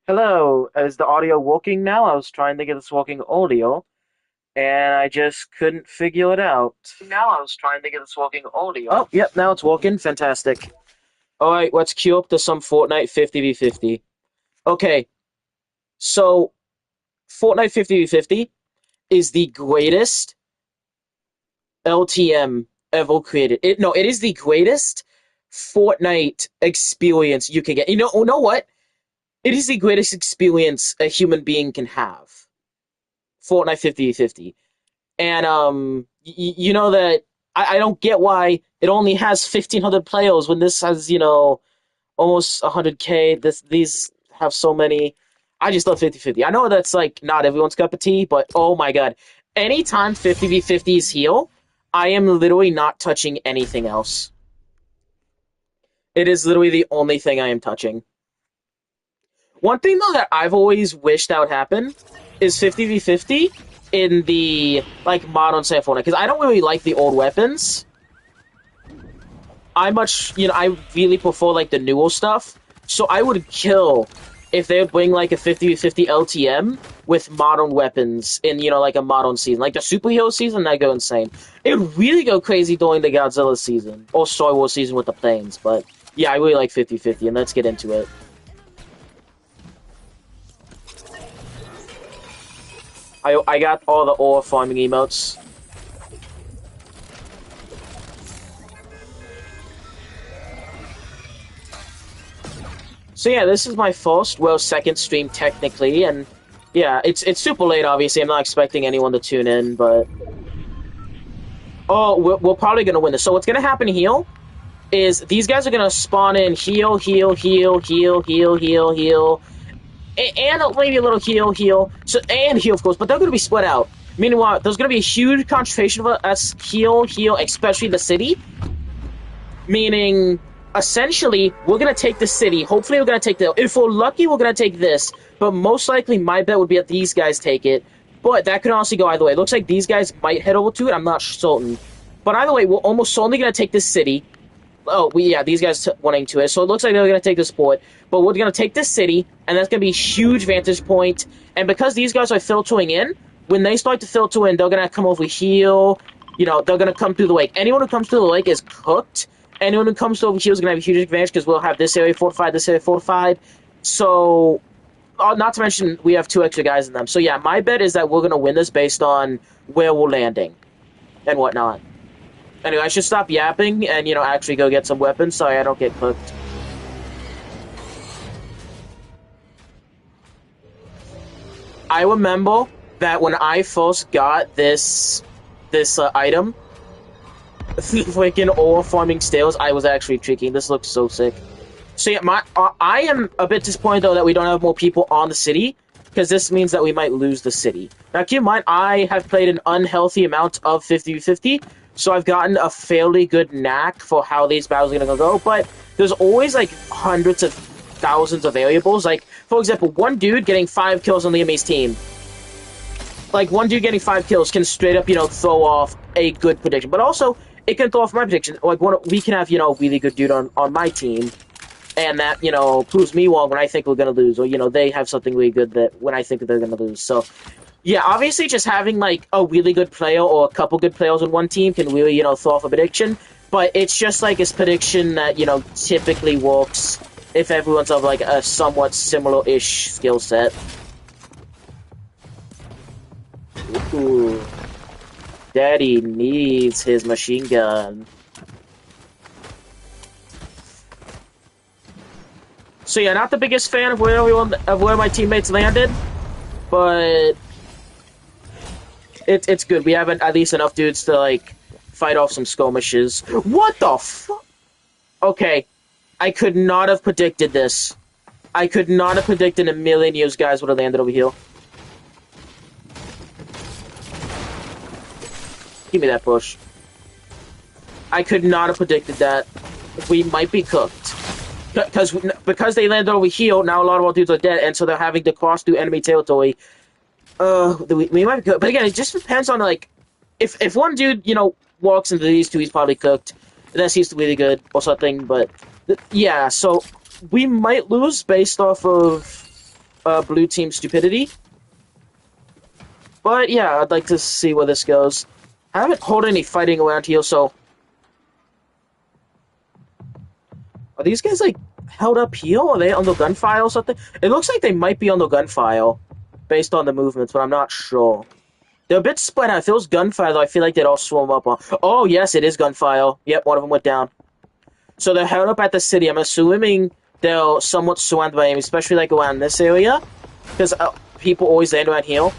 Hello, is the audio working now? I was trying to get this working audio, and I just couldn't figure it out. Now I was trying to get this working audio. Oh, yep, now it's working. Fantastic. Alright, let's queue up to some Fortnite 50v50. Okay, so Fortnite 50v50 is the greatest LTM ever created. It is the greatest Fortnite experience you can get. You know what? It is the greatest experience a human being can have. Fortnite 50v50. And you know that I don't get why it only has 1,500 players when this has almost 100K. These have so many. I just love 50-50. I know that's like not everyone's cup of tea, but oh my god, anytime 50v50 is here, I am literally not touching anything else. It is literally the only thing I am touching. One thing though that I've always wished that would happen is 50v50 in the like modern Fortnite because I don't really like the old weapons. I really prefer like the newer stuff. So I would kill if they would bring like a 50v50 LTM with modern weapons in like a modern season, like the superhero season. That go insane. It would really go crazy during the Godzilla season or Star Wars season with the planes. But yeah, I really like 50v50, and let's get into it. I got all the ore farming emotes. So yeah, this is my first, well, second stream technically, and yeah, it's super late. Obviously, I'm not expecting anyone to tune in, but we're probably gonna win this. So what's gonna happen here is these guys are gonna spawn in heal, heal, heal, heal, heal, heal, heal, and maybe a little heal, heal, so and heal of course, but they're gonna be split out. Meanwhile, there's gonna be a huge concentration of us heal, heal, especially the city, meaning essentially we're gonna take the city. Hopefully we're gonna take the, if we're lucky we're gonna take this, but most likely my bet would be that these guys take it, but that could honestly go either way. It looks like these guys might head over to it. I'm not certain, but either way we're almost certainly gonna take this city. Yeah, these guys wanting to it, so it looks like they're gonna take this port, but we're gonna take this city, and that's gonna be a huge vantage point. And because these guys are filtering in, when they start to filter in, they're gonna come over here. They're gonna come through the lake. Anyone who comes through the lake is cooked. Anyone who comes over here is gonna have a huge advantage because we'll have this area fortified, this area fortified. So, not to mention we have two extra guys in them. So yeah, my bet is that we're gonna win this based on where we're landing and whatnot. Anyway, I should stop yapping and, actually go get some weapons so I don't get cooked. I remember that when I first got this item, the freaking ore farming stairs, I was actually tricking. This looks so sick. So yeah, I am a bit disappointed though that we don't have more people on the city, because this means that we might lose the city. Now keep in mind, I have played an unhealthy amount of 50-50, so I've gotten a fairly good knack for how these battles are gonna go, but there's always like hundreds of thousands of variables. Like, for example, one dude getting 5 kills on the enemy's team. Like, one dude getting 5 kills can straight up, throw off a good prediction. But also, it can throw off my prediction. Like, we can have, a really good dude on my team, and that, proves me wrong when I think we're going to lose, or, they have something really good that when I think they're going to lose. So, yeah, obviously just having, like, a really good player or a couple good players on one team can really, throw off a prediction, but it's just, like, a prediction that, typically works if everyone's of, like, a somewhat similar-ish skill set. Ooh. Daddy needs his machine gun. So yeah, not the biggest fan of where my teammates landed, but it's good. We have at least enough dudes to like fight off some skirmishes. What the fuck? Okay, I could not have predicted this. I could not have predicted in a million years guys would have landed over here. Give me that push. I could not have predicted that. We might be cooked. Because they landed over here, now a lot of our dudes are dead, and so they're having to cross through enemy territory. We might be cooked. But again, it just depends on, like, if one dude, walks into these two, he's probably cooked. That seems really good or something, but yeah, so we might lose based off of blue team stupidity. But yeah, I'd like to see where this goes. I haven't heard any fighting around here, so are these guys like held up here? Are they on the gunfire or something? It looks like they might be on the gunfire based on the movements, but I'm not sure. They're a bit spread out. If it was gunfire, though, I feel like they'd all swarm up on. Oh, yes, it is gunfire. Yep, one of them went down. So they're held up at the city. I'm assuming they're somewhat surrounded by enemies, especially like around this area, because people always land around here.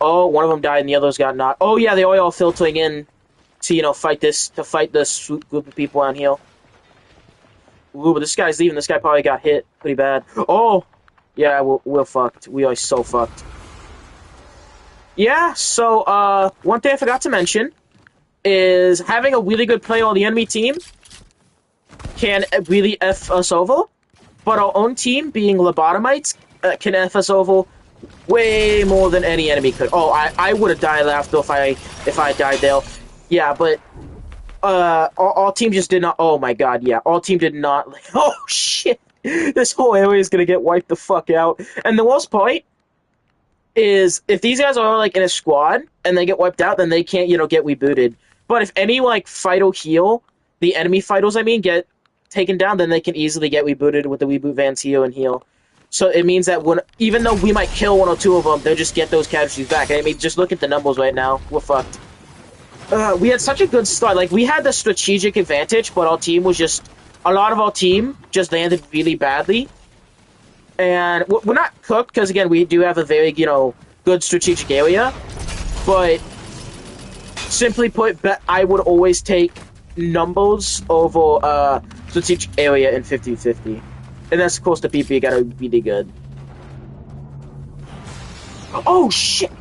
Oh, one of them died and the others got knocked. Oh, yeah, they are all filtering in to, fight this group of people around here. Ooh, but this guy's leaving. This guy probably got hit pretty bad. Oh, yeah, we're fucked. We are so fucked. Yeah, so, one thing I forgot to mention is having a really good player on the enemy team can really F us over, but our own team, being lobotomites, can F us over way more than any enemy could. Oh, I would have died after if I died there. Yeah, but our team just did not. Oh my god, yeah, our team did not. Oh shit, this whole area is gonna get wiped the fuck out. And the worst part is if these guys are like in a squad and they get wiped out, then they can't get rebooted. But if any like fight or heal, the enemy fighters, I mean, get taken down, then they can easily get rebooted with the reboot vans heal and heal. So it means that even though we might kill one or two of them, they'll just get those casualties back. I mean, just look at the numbers right now. We're fucked. We had such a good start. Like, we had the strategic advantage, but our team was just... A lot of our team just landed really badly. And we're not cooked, because, again, we do have a very, good strategic area. But, simply put, I would always take numbers over strategic area in 50-50. And that's, of course, the PP got really good. Oh, shit!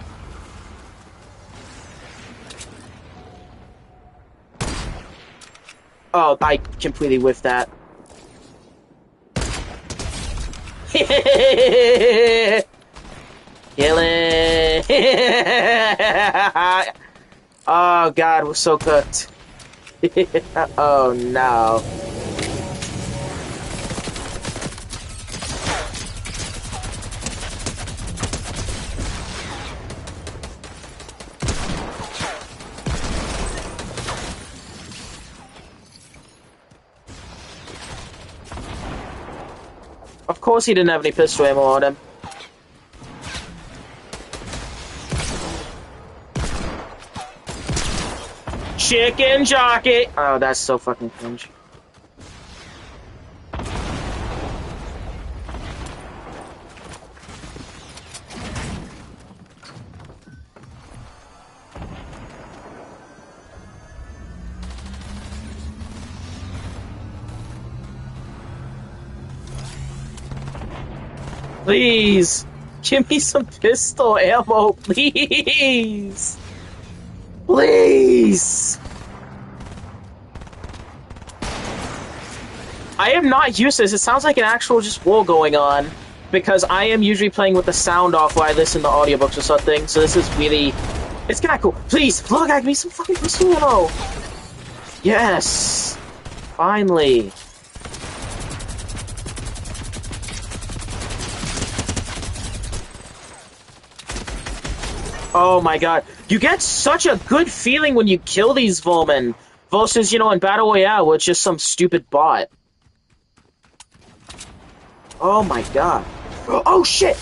Oh, I completely whiffed that. Kill it! Oh, God, we're so cooked. Oh, no. Of course he didn't have any pistol ammo on him. Chicken jockey! Oh, that's so fucking cringe. Please! Give me some pistol ammo, please! Please! I am not used to this. It sounds like an actual just war going on. Because I am usually playing with the sound off while I listen to audiobooks or something. So this is really... It's kinda cool. Please! Look, give me some fucking pistol ammo! Yes! Finally! Oh my god. You get such a good feeling when you kill these vermin. Versus, in Battle Royale, where it's just some stupid bot. Oh my god. Oh shit!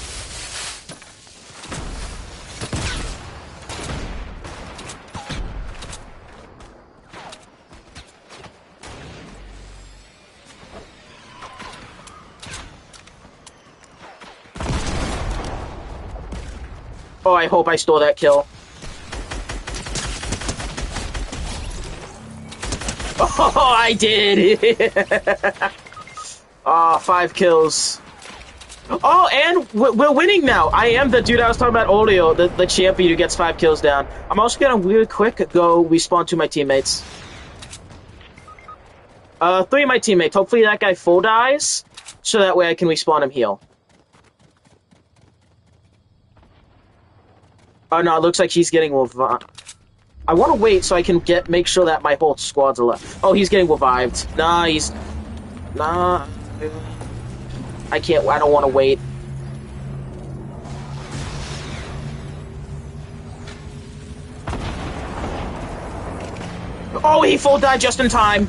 Oh, I hope I stole that kill. Oh, I did! Oh, 5 kills. Oh, and we're winning now. I am the dude I was talking about earlier, the champion who gets 5 kills down. I'm also gonna really quick go respawn to my teammates. 3 of my teammates. Hopefully that guy full dies, so that way I can respawn him heal. Oh no, it looks like he's getting revived. I want to wait so I can make sure that my whole squad's alive. Oh, he's getting revived. Nah, Nah. I don't want to wait. Oh, he full died just in time.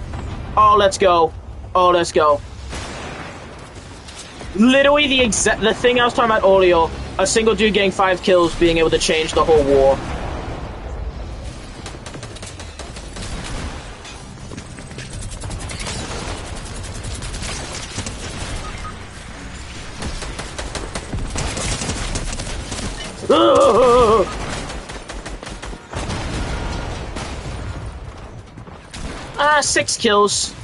Oh, let's go. Oh, let's go. Literally the thing I was talking about earlier. A single dude getting 5 kills being able to change the whole war. Ah, 6 kills.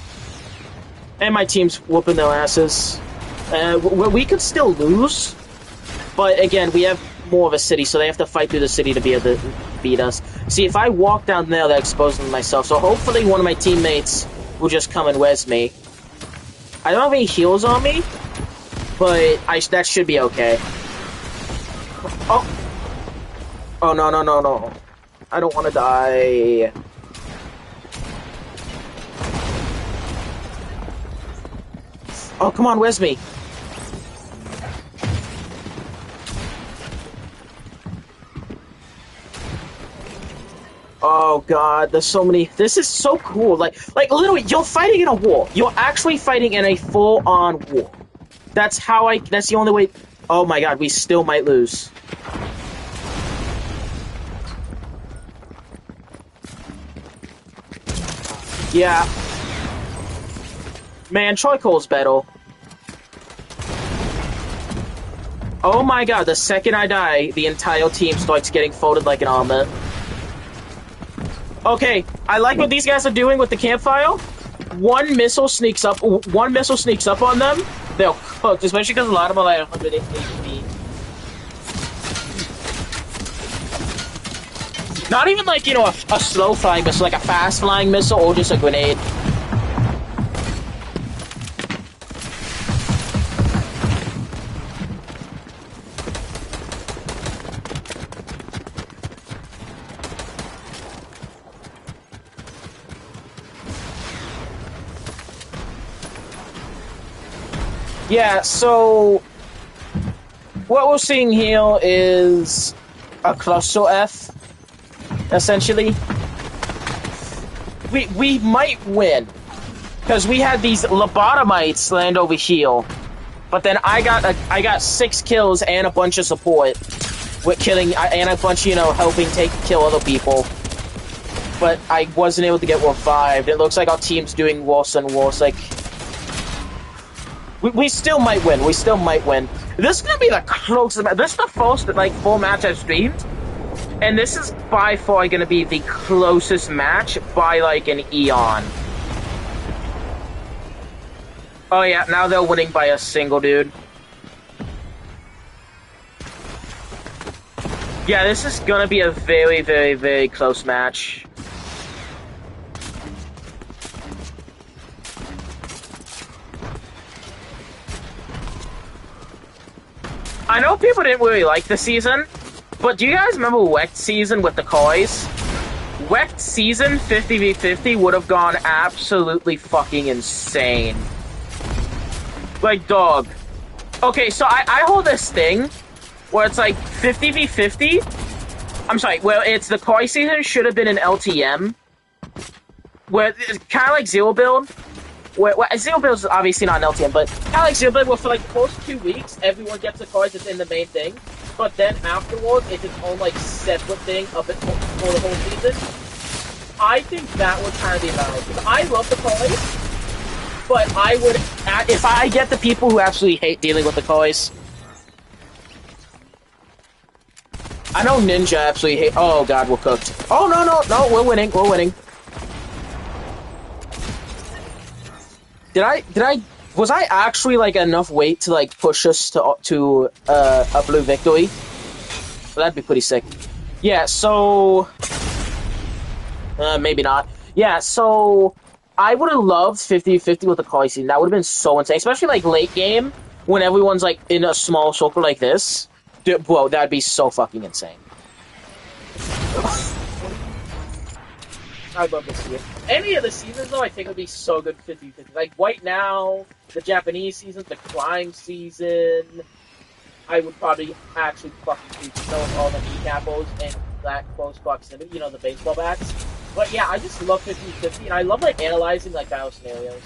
And my team's whooping their asses. We could still lose. But again, we have more of a city, so they have to fight through the city to be able to beat us. See, if I walk down there, they're exposing myself. So hopefully one of my teammates will just come and res me. I don't have any heals on me, but that should be okay. Oh. Oh, no, no, no, no. I don't want to die. Oh, come on, res me. Oh god, there's so many. This is so cool. Like literally, you're fighting in a war. You're actually fighting in a full-on war. That's the only way. Oh my god, we still might lose. Yeah. Man, Charcoal's better. Oh my god, the second I die, the entire team starts getting folded like an omelet. Okay, I like what these guys are doing with the campfire. One missile sneaks up on them, they're cooked, especially because a lot of them are like 100 HP. Not even like, you know, a slow flying missile, like a fast flying missile or just a grenade. Yeah, so what we're seeing here is a cluster F, essentially. We might win, because we had these lobotomites land over here, but then I got 6 kills and a bunch of support with killing, and a bunch, you know, helping kill other people. But I wasn't able to get revived. It looks like our team's doing worse and worse. Like, we still might win. We still might win. This is gonna be the closest match. This is the first, like, full match I've streamed. And this is by far gonna be the closest match by, like, an eon. Oh yeah, now they're winning by a single dude. Yeah, this is gonna be a very, very, very close match. I know people didn't really like the season, but do you guys remember Wrecked season with the Kais? Wrecked season 50v50 would have gone absolutely fucking insane. Like, dog. Okay, so I hold this thing where it's like 50v50. I'm sorry, well, it's the Kai season should have been an LTM. Where it's kind of like Zero Build. Well, Zero Build is obviously not an LTM, but kind of like Zero Build, where for like the first 2 weeks, everyone gets the cards that's in the main thing, but then afterwards, it's its own like separate thing of it for the whole season. I think that would kind of be valid. Because I love the cards, but I would, if I get the people who actually hate dealing with the cards. I know Ninja absolutely hate. Oh god, we're cooked. Oh no, we're winning, we're winning. Was I actually, like, enough weight to, like, push us to a blue victory? Well, that'd be pretty sick. Yeah, so... maybe not. Yeah, so... I would have loved 50-50 with the Kai season. That would have been so insane. Especially, like, late game, when everyone's, like, in a small circle like this. Dude, whoa, that'd be so fucking insane. I'd love to see it. Any of the seasons, though, I think would be so good 50-50. Like, right now, the Japanese season, the Climb season, I would probably actually fucking do all the kneecappos in that close proximity, you know, the baseball bats. But yeah, I just love 50-50, and I love like analyzing like battle scenarios.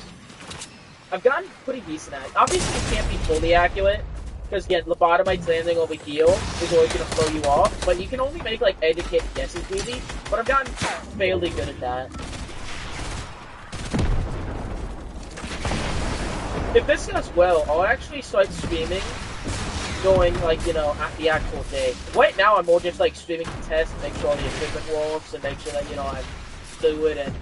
I've gotten pretty decent at it. Obviously, it can't be fully accurate, because again, lobotomite landing over heel is always going to throw you off, but you can only make like educated guesses really, but I've gotten fairly good at that. If this goes well, I'll actually start streaming going like, at the actual day. Right now I'm more just like streaming to test, make sure all the equipment works and make sure that, I'm fluid, and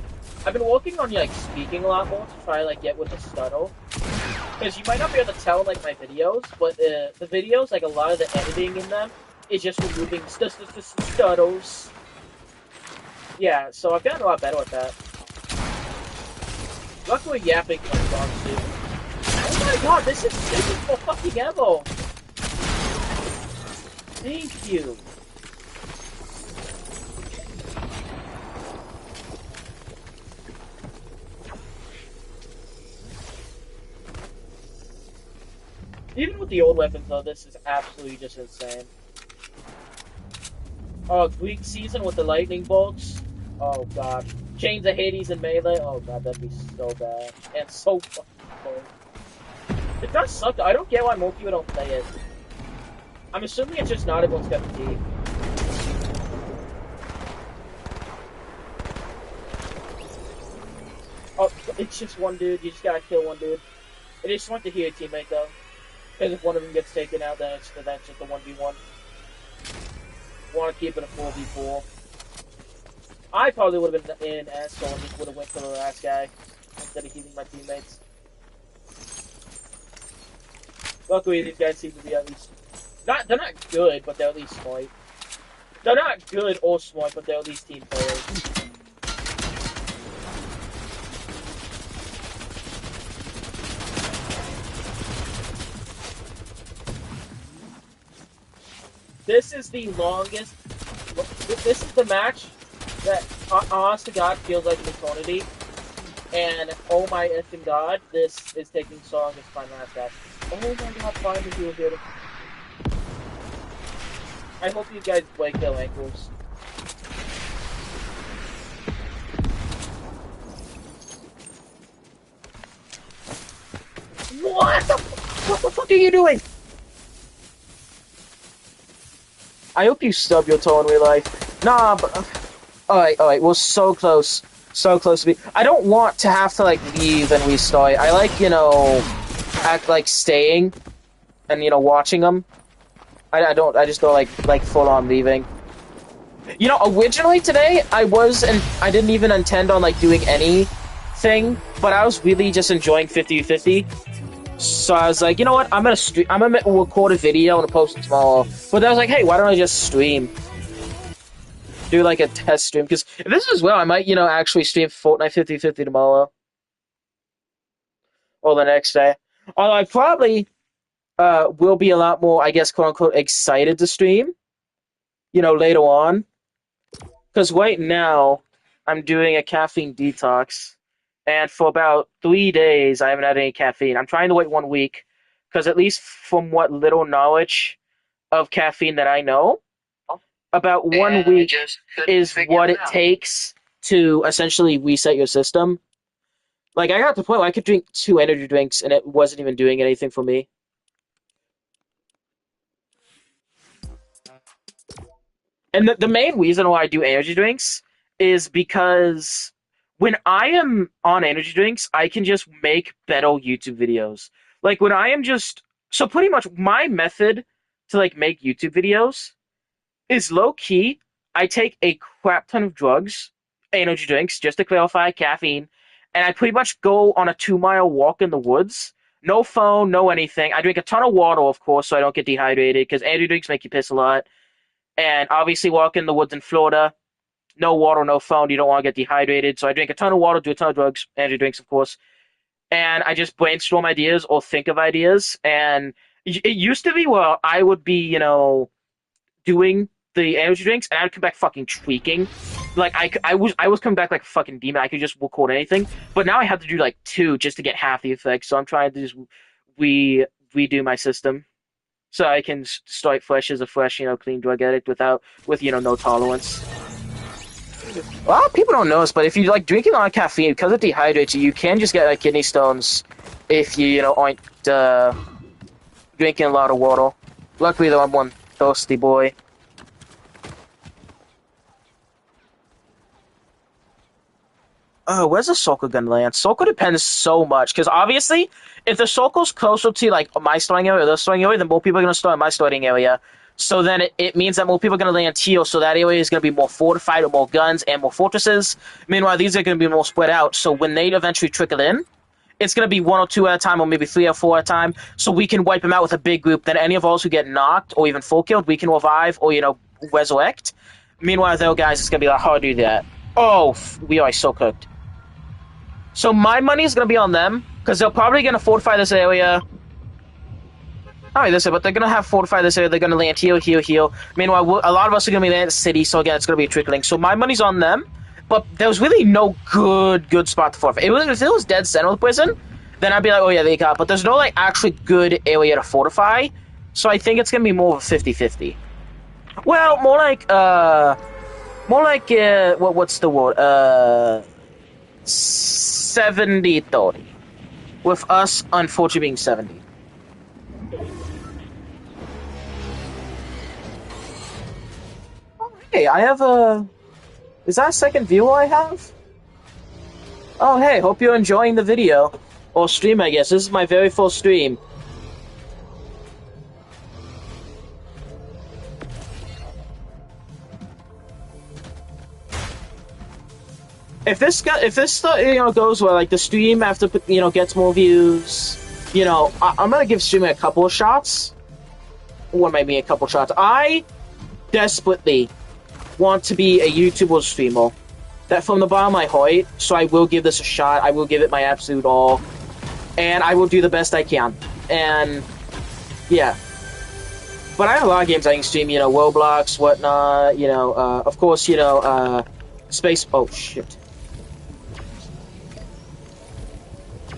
I've been working on like speaking a lot more to try like get with the stutter. Because you might not be able to tell in like my videos, but the videos, like a lot of the editing in them is just removing stutters. Yeah, so I've gotten a lot better at that. Luckily yapping comes on too. Oh my god, this is for fucking ever! Thank you. Even with the old weapons, though, this is absolutely just insane. Oh, Greek season with the lightning bolts. Oh god. Chains of Hades and melee. Oh god, that'd be so bad. And so fucking cool. It does suck, though. I don't get why more people don't play it. I'm assuming it's just not everyone's cup of tea. Oh, it's just one dude. You just gotta kill one dude. I just want to hear a teammate, though. Because if one of them gets taken out, then that's just a 1v1. Want to keep it a 4v4. I probably would have been in asshole and just would have went for the last guy instead of keeping my teammates. Luckily, these guys seem to be at least they're not good, but they're at least smart. They're not good or smart, but they're at least team players. This is the longest. This is the match that, honest to God, feels like an eternity. And oh my effing god, this is taking so long to find last guy. Oh my god, finally he was here. I hope you guys break their ankles. What the fuck are you doing? I hope you stub your toe in real life. Nah, but alright, we're so close. So close to be. I don't want to have to like leave and restart. I like, act like staying and watching them. I just go like full on leaving. Originally today I didn't even intend on like doing anything, but I was really just enjoying 50-50. So I was like, you know what? I'm gonna record a video and post it tomorrow. But I was like, hey, why don't I just stream? Do like a test stream, because if this is well, I might, actually stream Fortnite 50-50 tomorrow. Or the next day. Although I probably will be a lot more, I guess, quote unquote, excited to stream, later on. Because right now, I'm doing a caffeine detox. And for about 3 days, I haven't had any caffeine. I'm trying to wait 1 week. Because at least from what little knowledge of caffeine that I know, about 1 week is what it takes to essentially reset your system. Like, I got to the point where I could drink 2 energy drinks and it wasn't even doing anything for me. And the main reason why I do energy drinks is because when I am on energy drinks, I can just make better YouTube videos. Like, when I am just... So pretty much my method to, like, make YouTube videos is low-key. I take a crap ton of drugs, energy drinks, just to clarify, caffeine, and I pretty much go on a 2-mile walk in the woods. No phone, no anything. I drink a ton of water, of course, so I don't get dehydrated, because energy drinks make you piss a lot. And obviously, walk in the woods in Florida, no water, no phone, you don't want to get dehydrated. So I drink a ton of water, do a ton of drugs, energy drinks, of course. And I just brainstorm ideas or think of ideas. And it used to be where I would be, doing the energy drinks, and I'd come back fucking tweaking. Like, I was coming back like a fucking demon. I could just record anything. But now I have to do like 2 just to get half the effect. So I'm trying to just redo my system, so I can start fresh as a fresh, clean drug addict with, no tolerance. Well, people don't know this, but if you like drinking a lot of caffeine, because it dehydrates you, you can just get like kidney stones if you know aren't drinking a lot of water. Luckily, though, I'm one thirsty boy. Where's the circle gonna land? Circle depends so much, because obviously, if the circle's closer to like my starting area or their starting area, then more people are gonna start in my starting area. So then it means that more people are gonna land here, so that area is gonna be more fortified with more guns and more fortresses. Meanwhile, these are gonna be more spread out. So when they eventually trickle in, it's gonna be one or two at a time, or maybe three or four at a time. So we can wipe them out with a big group. Then any of us who get knocked or even full killed, we can revive or resurrect. Meanwhile, though, guys, it's gonna be like hard to do that. Oh, we are so cooked. So my money is going to be on them, because they're probably going to fortify this area. Alright, this is, but they're going to have fortified this area. They're going to land here, here, here. Meanwhile, a lot of us are going to be landing in the city, so again, it's going to be trickling. So my money's on them, but there's really no good spot to fortify. If it was dead center of the prison, then I'd be like, oh yeah, they got it. But there's no like actually good area to fortify, so I think it's going to be more of a 50-50. Well, more like, what's the word? 70-30. With us, unfortunately, being 70. Oh, hey, I have a... Is that a second viewer I have? Oh, hey, hope you're enjoying the video. Or stream, I guess. This is my very first stream. If this goes well, like the stream after gets more views, I'm gonna give streaming a couple of shots. What might be a couple shots? I desperately want to be a YouTuber streamer. That from the bottom of my heart, so I will give this a shot. I will give it my absolute all, and I will do the best I can. And yeah, but I have a lot of games I can stream. Roblox, whatnot. Of course, Space. Oh shit.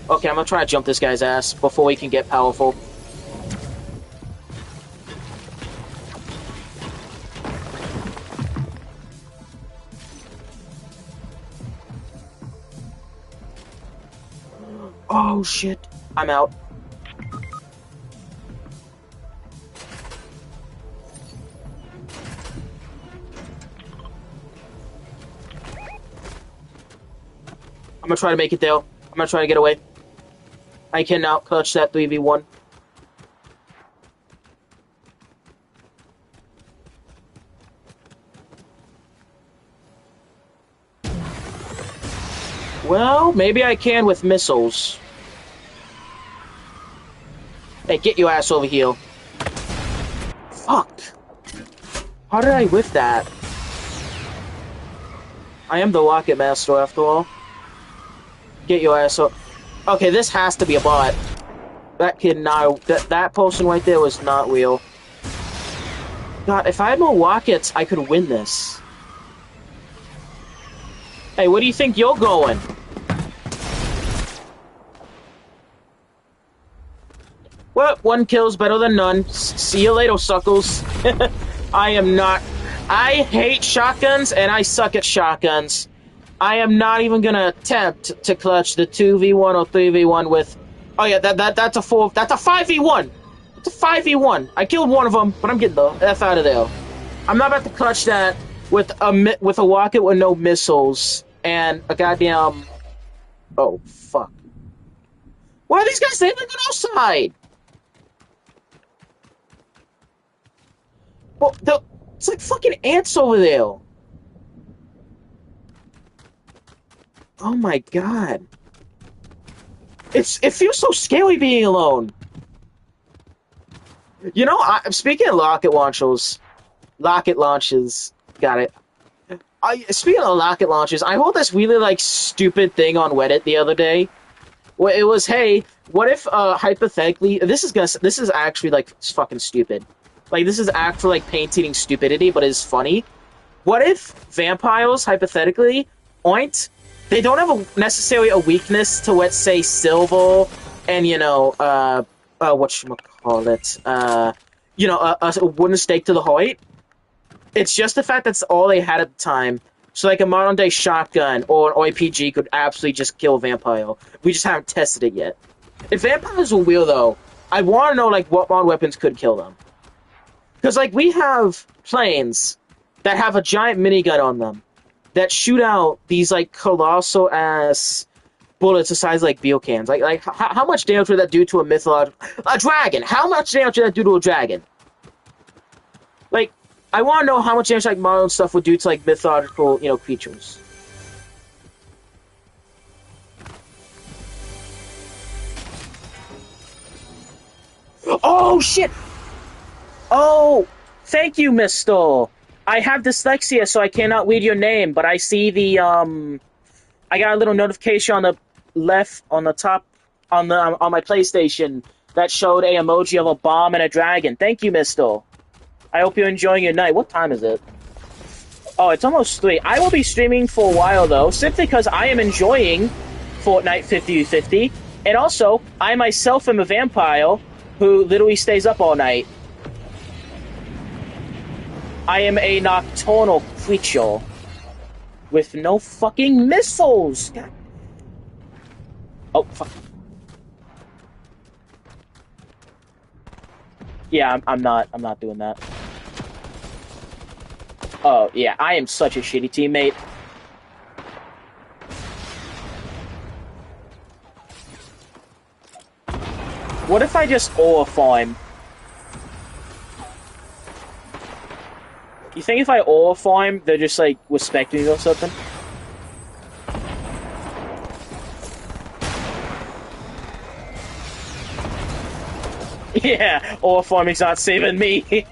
Okay, I'm gonna try to jump this guy's ass before he can get powerful. Oh shit, I'm out. I'm gonna try to make it there. I'm gonna try to get away. I cannot clutch that 3v1. Well, maybe I can with missiles. Hey, get your ass over here. Fuck. How did I whiff that? I am the rocket master after all. Get your ass up. Okay, this has to be a bot. That kid not... That person right there was not real. God, if I had more rockets, I could win this. Hey, where do you think you're going? Well, one kill's better than none. See you later, suckles. I am not... I hate shotguns, and I suck at shotguns. I am not even gonna attempt to clutch the 2v1 or 3v1 with... Oh yeah, that's a 5v1! It's a 5v1! I killed one of them, but I'm getting the F out of there. I'm not about to clutch that with a rocket with no missiles and a goddamn... Oh, fuck. Why are these guys staying on the outside? Well, it's like fucking ants over there. Oh my god. It feels so scary being alone. Speaking of rocket launches, got it. Speaking of rocket launches, I heard this really stupid thing on Reddit the other day. Where it was, hey, what if hypothetically, this is actually fucking stupid. This is actually painting stupidity, but it's funny. What if vampires hypothetically they don't have necessarily a weakness to, let's say, silver and, whatchamacallit, a wooden stake to the heart. It's just the fact that's all they had at the time. So like a modern day shotgun or an RPG could absolutely just kill a vampire. We just haven't tested it yet. If vampires were real though, I want to know like what modern weapons could kill them. Because like we have planes that have a giant minigun on them that shoot out these like colossal ass bullets the size of, like beer cans. How much damage would that do to a dragon? How much damage would that do to a dragon? Like, I want to know how much damage like modern stuff would do to like mythological, creatures. Oh shit! Oh, thank you, Mister. I have dyslexia, so I cannot read your name, but I see I got a little notification on the left, on the top, on my PlayStation that showed a emoji of a bomb and a dragon. Thank you, Mister. I hope you're enjoying your night. What time is it? Oh, it's almost 3. I will be streaming for a while, though, simply because I am enjoying Fortnite 50v50, and also, I myself am a vampire who literally stays up all night. I am a nocturnal creature with no fucking missiles. God. Oh, fuck. Yeah, I'm not doing that. Oh, yeah, I am such a shitty teammate. What if I just ore farm? You think if I ore farm, they're just, like, respecting me or something? Yeah, ore farming's not saving me.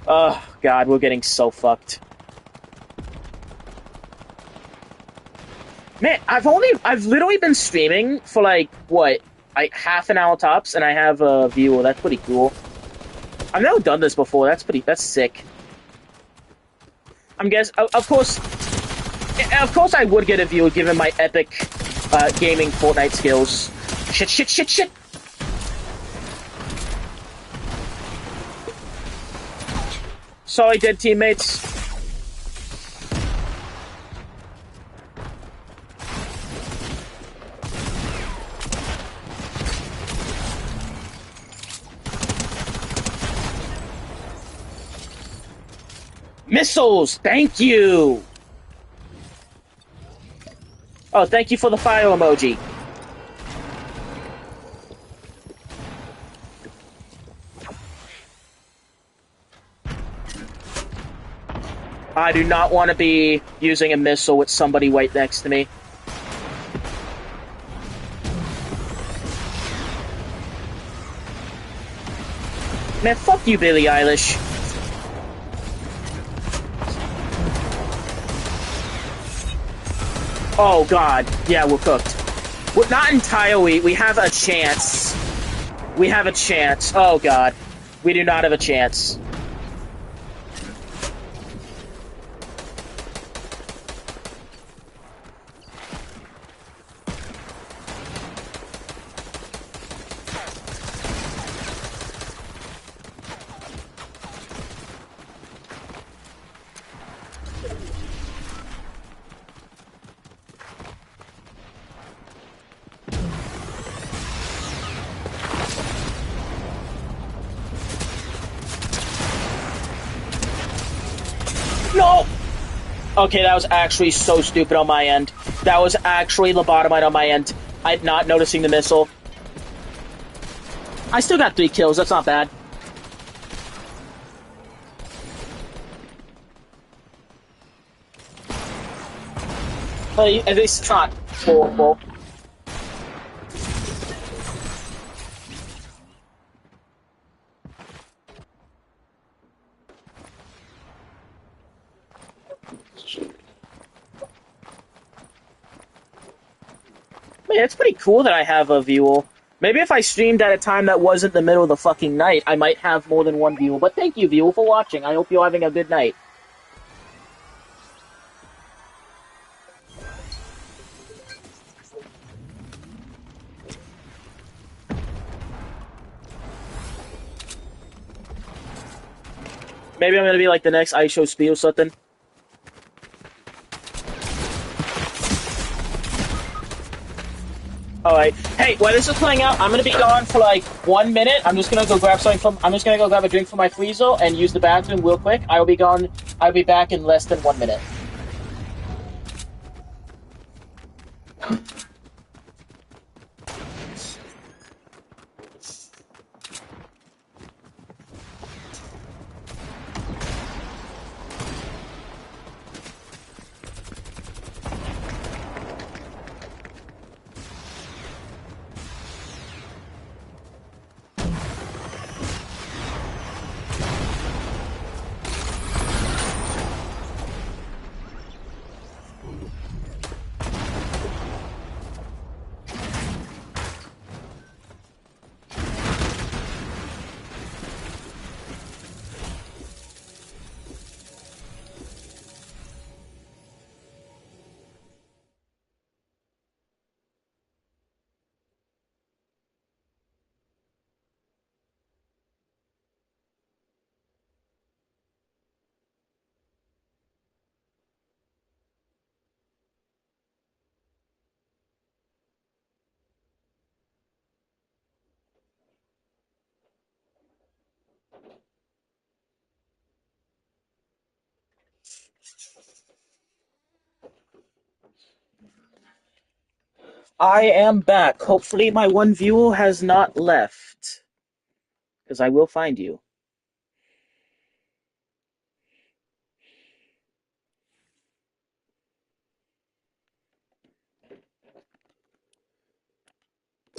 Oh, God, we're getting so fucked. Man, I've literally been streaming for, like, what? Like, half an hour tops, and I have a viewer. That's pretty cool. I've never done this before. That's sick. I'm guessing, of course I would get a viewer given my epic, gaming Fortnite skills. Shit. Sorry, dead teammates. Missiles! Thank you! Oh, thank you for the fire emoji. I do not want to be using a missile with somebody right next to me. Man, fuck you, Billie Eilish. Oh, God. Yeah, we're cooked. We're not entirely. We have a chance. We have a chance. Oh, God. We do not have a chance. No! Okay, that was actually so stupid on my end. That was actually lobotomite on my end. I'm not noticing the missile. I still got 3 kills, that's not bad. But at least it's not horrible. Man, it's pretty cool that I have a viewer. Maybe if I streamed at a time that wasn't the middle of the fucking night, I might have more than one viewer. But thank you, viewer, for watching. I hope you're having a good night. Maybe I'm gonna be like the next iShow Speed or something. All right. Hey, while this is playing out, I'm gonna be gone for like 1 minute. I'm just gonna go grab something from. I'm just gonna go grab a drink from my freezer and use the bathroom real quick. I will be gone. I'll be back in less than 1 minute. I am back. Hopefully, my one viewer has not left, because I will find you.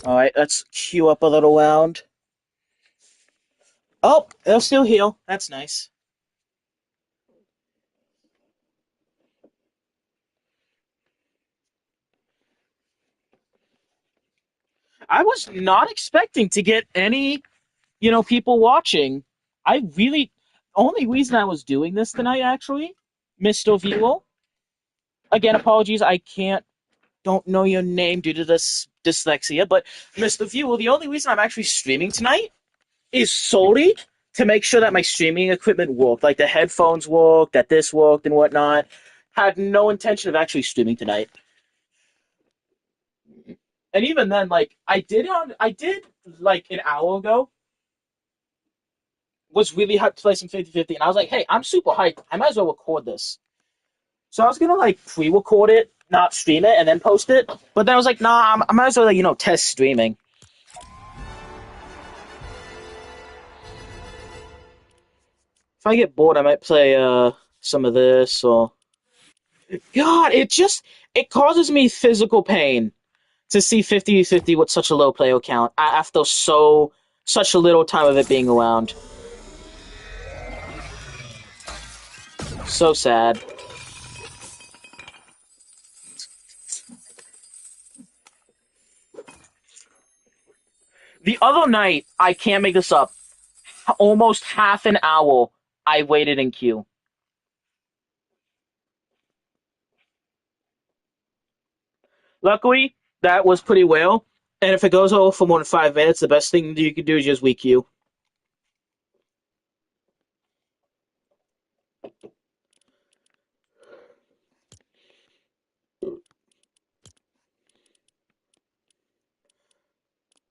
All right, let's queue up a little round. Oh, they'll still heal. That's nice. I was not expecting to get any, people watching. I really, only reason I was doing this tonight, actually, Mr. Viewer. Again, apologies, I don't know your name due to this dyslexia, but Mr. Viewer, the only reason I'm actually streaming tonight is solely to make sure that my streaming equipment worked, like the headphones worked, that this worked, and whatnot. Had no intention of actually streaming tonight. And even then, like I did like an hour ago, was really hyped to play some 50-50, and I was like, hey, I'm super hyped. I might as well record this. So I was gonna like pre-record it, not stream it, and then post it. But then I was like, nah, I might as well like, test streaming. If I get bored, I might play some of this or God, it causes me physical pain to see 50-50 with such a low player count after such a little time of it being around. So sad. The other night, I can't make this up. Almost half an hour I waited in queue. Luckily, that was pretty well. And if it goes over for more than 5 minutes, the best thing you can do is just weak queue.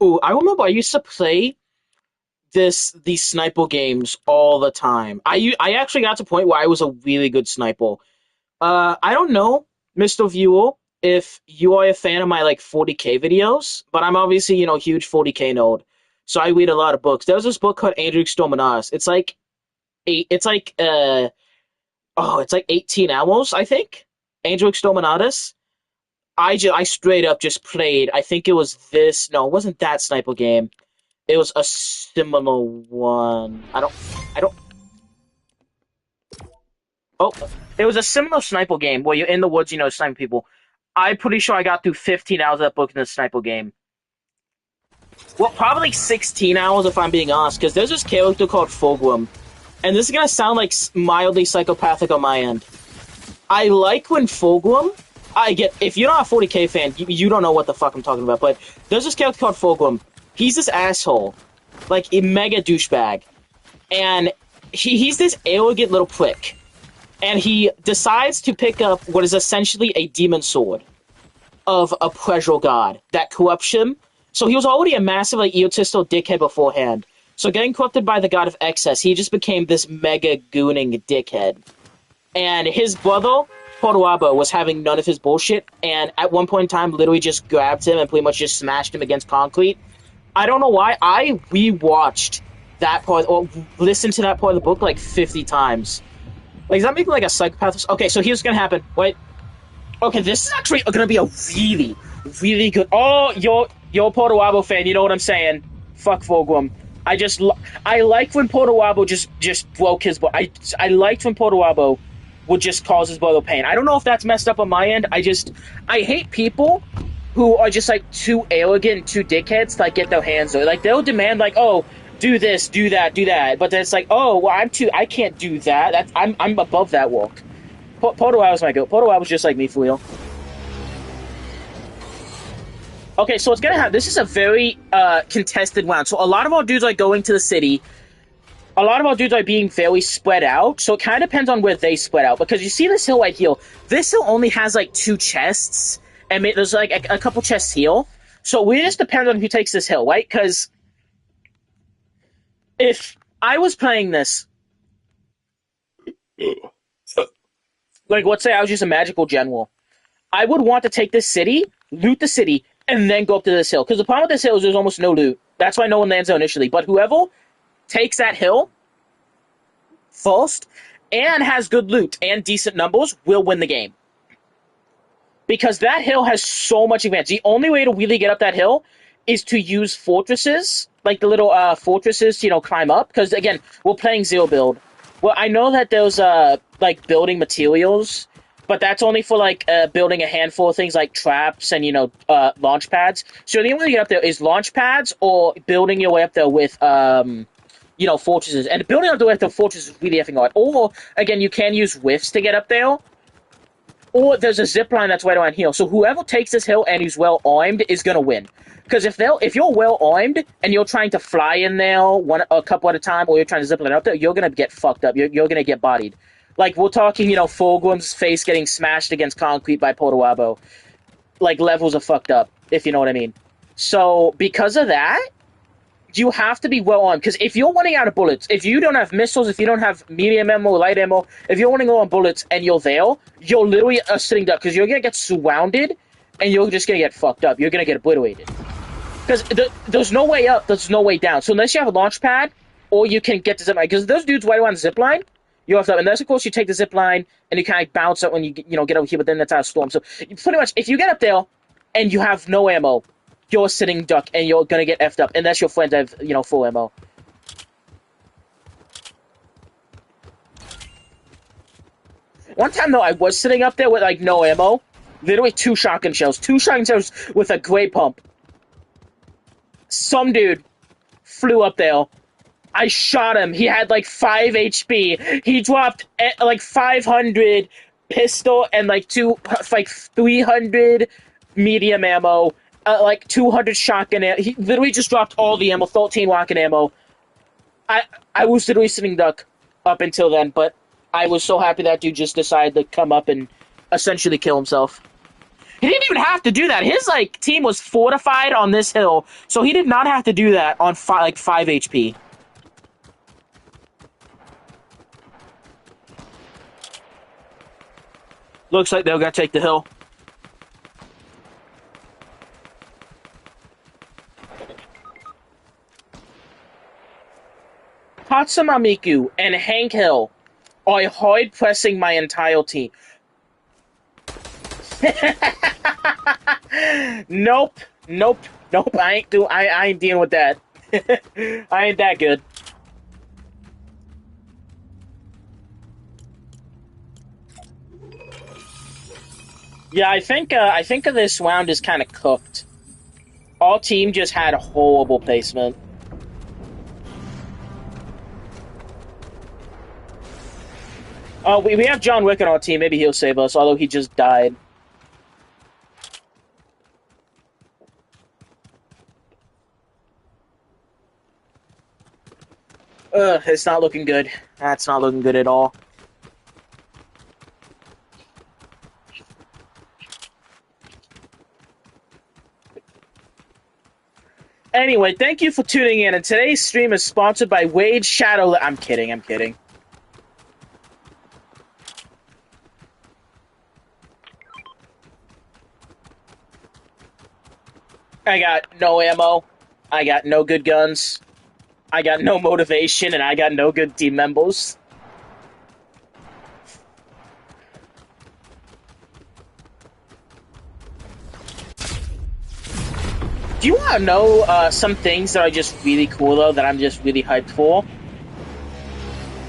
Ooh, I remember I used to play these sniper games all the time. I actually got to a point where I was a really good sniper. I don't know, Mr. Viewer, if you are a fan of my like 40K videos, but I'm obviously, huge 40K node. So I read a lot of books. There was this book called Andrew Storminatus. It's like it's like 18 hours, I think. Andrew Storminatus. I straight up just played. I think it was this. No, it wasn't that sniper game. It was a similar one. I don't. Oh, it was a similar sniper game where you're in the woods, sniping people. I'm pretty sure I got through 15 hours of that book in the sniper game. Well, probably 16 hours if I'm being honest, because there's this character called Fulgrim, and this is gonna sound like mildly psychopathic on my end. I like when Fulgrim. If you're not a 40K fan, you don't know what the fuck I'm talking about. But there's this character called Fulgrim. He's this asshole, like a mega douchebag, and he's this arrogant little prick. And he decides to pick up what is essentially a demon sword. of a pleasure god that corrupts him. So he was already a massive like egotistical dickhead beforehand. So getting corrupted by the god of excess, he just became this mega gooning dickhead. And his brother, Portuabo, was having none of his bullshit, and at one point in time, literally just grabbed him and pretty much just smashed him against concrete. I don't know why. I rewatched that part, or listened to that part of the book like 50 times. Like, does that make me like a psychopath? Okay, so here's what's gonna happen. Wait. Okay, this is actually gonna be a really, really good. Oh, you're a Portuabo fan. You know what I'm saying? Fuck Fulgrim. I like when Portuabo just broke his. I liked when Portuabo would just cause his brother pain. I don't know if that's messed up on my end. I hate people who are just like too arrogant, too dickheads to like get their hands on. Like they'll demand like, oh, do this, do that, do that. But then it's like, oh, well, I can't do that. I'm above that walk. Portuabo was my goat. Portuabo was just like me for real. Okay, so it's gonna have. This is a very contested round. So a lot of our dudes are going to the city. A lot of our dudes are being very spread out, so it kind of depends on where they spread out. Because you see this hill right here. This hill only has like 2 chests, and there's like a couple chests here. So we just depend on who takes this hill, right? Because if I was playing this, like let's say I was just a magical general, I would want to take this city, loot the city, and then go up to this hill. Because the problem with this hill is there's almost no loot. That's why no one lands there initially. But whoever takes that hill first and has good loot and decent numbers will win the game. Because that hill has so much advantage. The only way to really get up that hill is to use fortresses, like the little fortresses to, climb up. Because, again, we're playing zero build. Well, I know that there's, like, building materials, but that's only for, like, building a handful of things like traps and, launch pads. So the only way to get up there is launch pads or building your way up there with, fortresses. And building up the way up there with fortresses is really effing hard. Or, again, you can use whiffs to get up there. Or there's a zip line that's right around here. So whoever takes this hill and is well armed is going to win. Because if you're well armed and you're trying to fly in there a couple at a time, or you're trying to zip line up there, you're going to get fucked up. You're going to get bodied. Like, we're talking, Fulgrim's face getting smashed against concrete by Portuabo. Like, levels of fucked up, if you know what I mean. So, because of that, you have to be well armed. Because if you're running out of bullets, if you don't have missiles, if you don't have medium ammo, light ammo, if you're running low on bullets and you're there, you're literally a sitting duck. Because you're going to get surrounded and you're just going to get fucked up. You're going to get obliterated. Because there's no way up, there's no way down. So unless you have a launch pad, or you can get the zip line. Because those dudes right around the zip line, you have to, unless of course you take the zip line and you kind of bounce up when you get over here, but then that's out of storm. So pretty much, if you get up there and you have no ammo, you're a sitting duck and you're gonna get effed up unless your friends have full ammo. One time though, I was sitting up there with like no ammo, literally 2 shotgun shells with a gray pump. Some dude flew up there. I shot him. He had like 5 HP. He dropped like 500 pistol and like 300 medium ammo, like 200 shotgun ammo. He literally just dropped all the ammo, 13 rocket ammo. I was literally sitting duck up until then, but I was so happy that dude just decided to come up and essentially kill himself. He didn't even have to do that. His team was fortified on this hill, so he did not have to do that on 5 HP. Looks like they're gonna take the hill. Tatsuma Miku and Hank Hill are hard pressing my entire team. Nope. I ain't dealing with that. I ain't that good. Yeah, I think this round is kind of cooked. Our team just had a horrible placement. Oh, we have John Wick on our team. Maybe he'll save us, although he just died. It's not looking good. That's not looking good at all. Anyway, thank you for tuning in, and today's stream is sponsored by Wade Shadow. I'm kidding, I'm kidding. I got no ammo. I got no good guns. I got no motivation, and I got no good team members. Do you want to know some things that are just really cool, though, that I'm just really hyped for?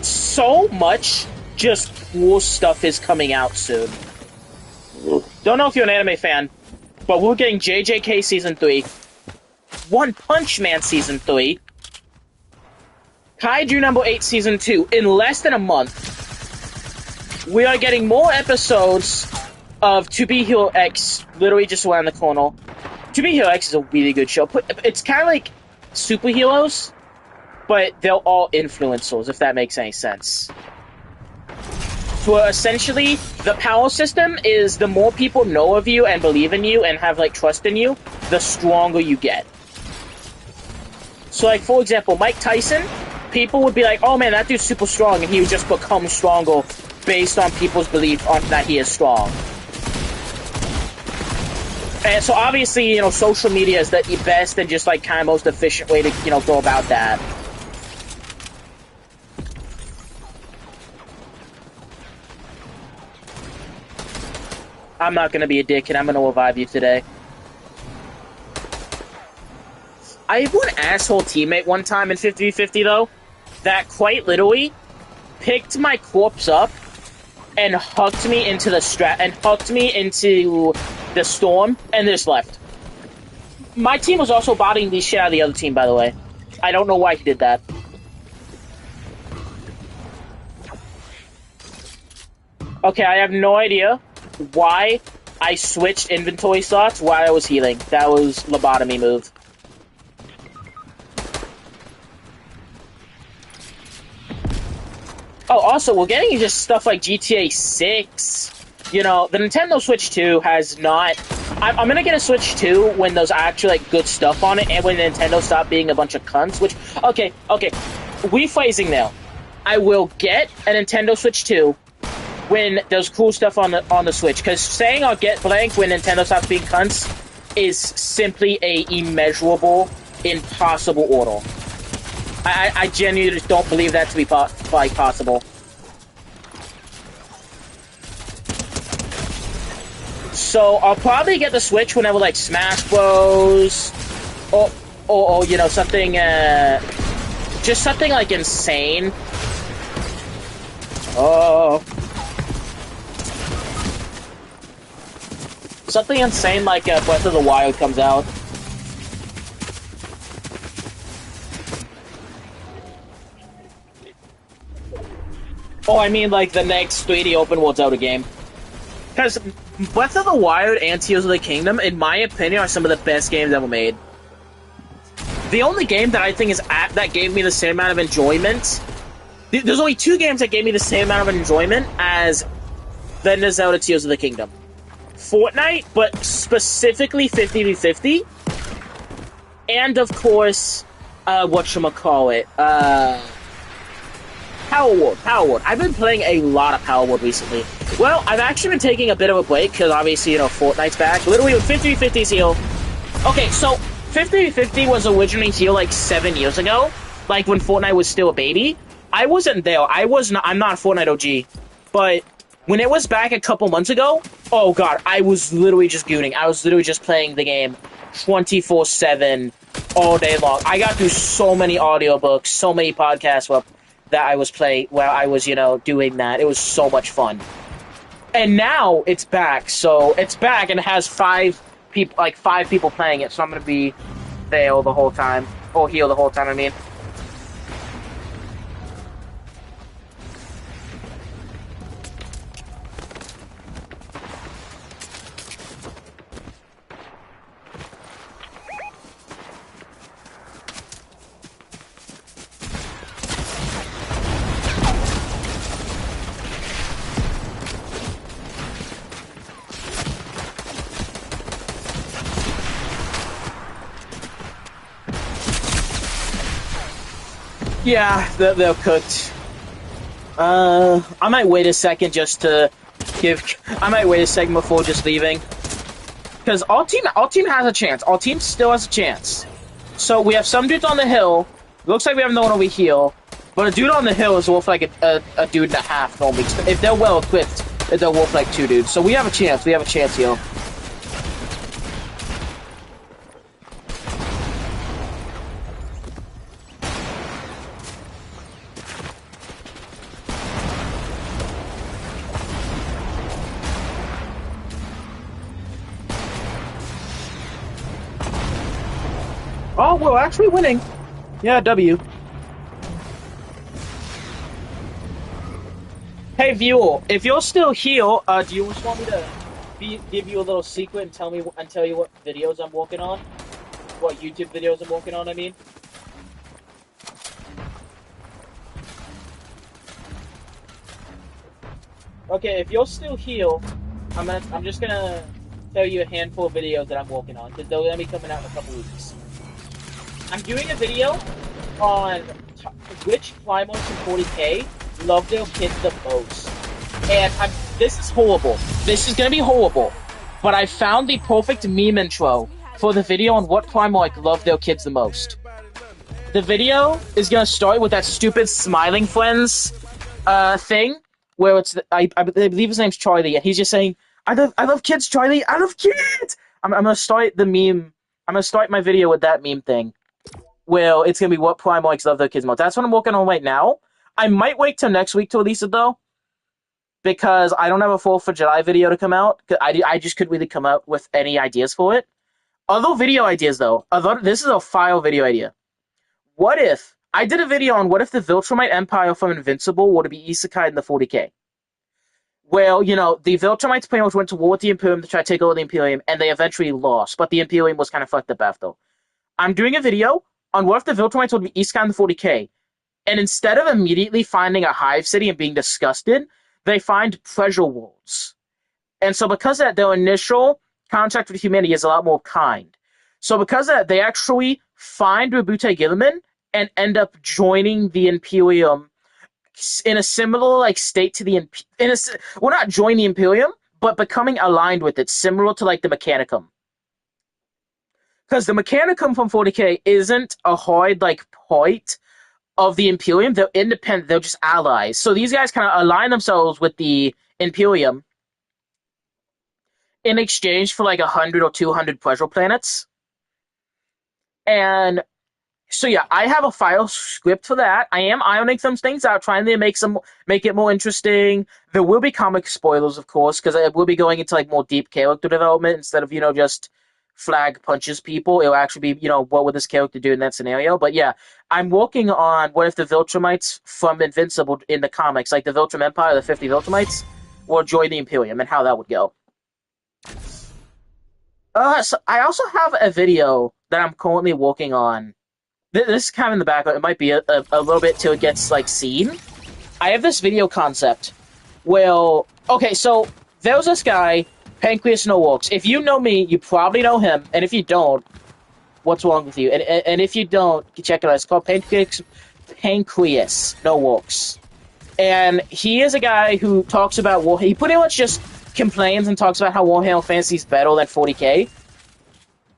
So much just cool stuff is coming out soon. Don't know if you're an anime fan, but we're getting JJK Season 3, One Punch Man Season 3, Kaiju Number 8 Season 2 in less than a month. We are getting more episodes of To Be Hero X literally just around the corner. To Be Hero X is a really good show. It's kind of like superheroes, but they're all influencers, if that makes any sense. For essentially, the power system is the more people know of you and believe in you and have, like, trust in you, the stronger you get. So, like, for example, Mike Tyson, people would be like, oh man, that dude's super strong, and he would just become stronger based on people's belief that he is strong. And so obviously, social media is the best and just, like, kind of most efficient way to, go about that. I'm not gonna be a dick, and I'm gonna revive you today. I have one asshole teammate one time in 50v50, though, that quite literally picked my corpse up and hucked me into the storm, and just left. My team was also bodying the shit out of the other team, by the way. I don't know why he did that. Okay, I have no idea why I switched inventory slots while I was healing. That was lobotomy move. Oh, also, we're getting just stuff like GTA 6. The Nintendo Switch 2 has not... I'm gonna get a Switch 2 when there's actually, like, good stuff on it, and when Nintendo stop being a bunch of cunts, which... Okay, rephrasing now. I will get a Nintendo Switch 2 when there's cool stuff on the Switch, because saying I'll get blank when Nintendo stops being cunts is simply a immeasurable, impossible order. I genuinely just don't believe that to be possible. So I'll probably get the Switch whenever, like, Smash Bros. or something, just something, like, insane. Something insane like Breath of the Wild comes out. Oh, I mean, like, the next 3D open world Zelda game. Because Breath of the Wild and Tears of the Kingdom, in my opinion, are some of the best games ever made. The only game that I think that gave me the same amount of enjoyment... There's only two games that gave me the same amount of enjoyment as Legend of Zelda Tears of the Kingdom. Fortnite, but specifically 50v50. And, of course, whatchamacallit, Power Word. I've been playing a lot of Power Word recently. Well, I've actually been taking a bit of a break, because obviously, Fortnite's back. Literally, with 50v50's here. Okay, so, 50v50 was originally here, like, 7 years ago. Like, when Fortnite was still a baby. I wasn't there. I'm not a Fortnite OG. But when it was back a couple months ago, oh god, I was literally just gooning. I was literally just playing the game 24/7 all day long. I got through so many audiobooks, so many podcasts that I was playing while I was, doing that. It was so much fun. And now it's back. So it's back and it has 5 people playing it. So I'm gonna be there the whole time, or here the whole time. I mean. Yeah, they're cooked. I might wait a second just to give. I might wait a second before just leaving, because our team has a chance. Our team still has a chance. So we have some dudes on the hill. Looks like we have no one over here, but a dude on the hill is worth like a dude and a half normally. If they're well equipped, they're worth like 2 dudes. So we have a chance. We have a chance here. Oh, we're actually winning. Yeah, W. Hey, viewer, if you're still here, do you just want me to give you a little secret and tell you what videos I'm working on? What YouTube videos I'm working on, I mean? Okay, if you're still here, I'm just gonna tell you a handful of videos that I'm working on, because they're gonna be coming out in a couple weeks. I'm doing a video on which climbers in 40K love their kids the most. And this is horrible. This is gonna be horrible. But I found the perfect meme intro for the video on what climber like love their kids the most. The video is gonna start with that stupid smiling friends thing where I believe his name's Charlie, and he's just saying, I love kids, Charlie, I love kids. I'm gonna start the meme. I'm gonna start my video with that meme thing. Well, it's gonna be what prime likes love their kids most. That's what I'm working on right now. I might wait till next week to release it though, because I don't have a 4th of July video to come out. I just couldn't really come up with any ideas for it. Other video ideas though. This is a file video idea. What if I did a video on what if the Viltrumite Empire from Invincible were to be isekai in the 40K? Well, you know, the Viltrumites pretty much went to war with the Imperium to try to take over the Imperium, and they eventually lost, but the Imperium was kind of fucked up after. I'm doing a video on what if the Viltrumites would be isekai in the 40K, and instead of immediately finding a hive city and being disgusted, they find pleasure worlds. And so because of that, their initial contact with humanity is a lot more kind. So because of that, they actually find Rabute Gilliman and end up joining the Imperium in a similar like state to the well, not join the Imperium, but becoming aligned with it, similar to like the Mechanicum. Because the Mechanicum from 40K isn't a hard like part of the Imperium. They're independent. They're just allies. So these guys kind of align themselves with the Imperium in exchange for like 100 or 200 pleasure planets. And so yeah, I have a file script for that. I am ironing some things out, trying to make it more interesting. There will be comic spoilers, of course, because I will be going into like more deep character development instead of just flag punches people. It'll actually be what would this character do in that scenario. But yeah, I'm working on what if the Viltrumites from Invincible in the comics, like the Viltrum Empire, the 50 Viltrumites, will join the Imperium and how that would go. So I also have a video that I'm currently working on. This is kind of in the background. It might be a little bit till it gets like seen. I have this video concept. Well, okay, so there was this guy, Pancreas No Works. If you know me, you probably know him, and if you don't, what's wrong with you? And if you don't, check it out. It's called Pancreas No Works, and he is a guy who talks about war. He pretty much just complains and talks about how Warhammer Fantasy is better than 40K.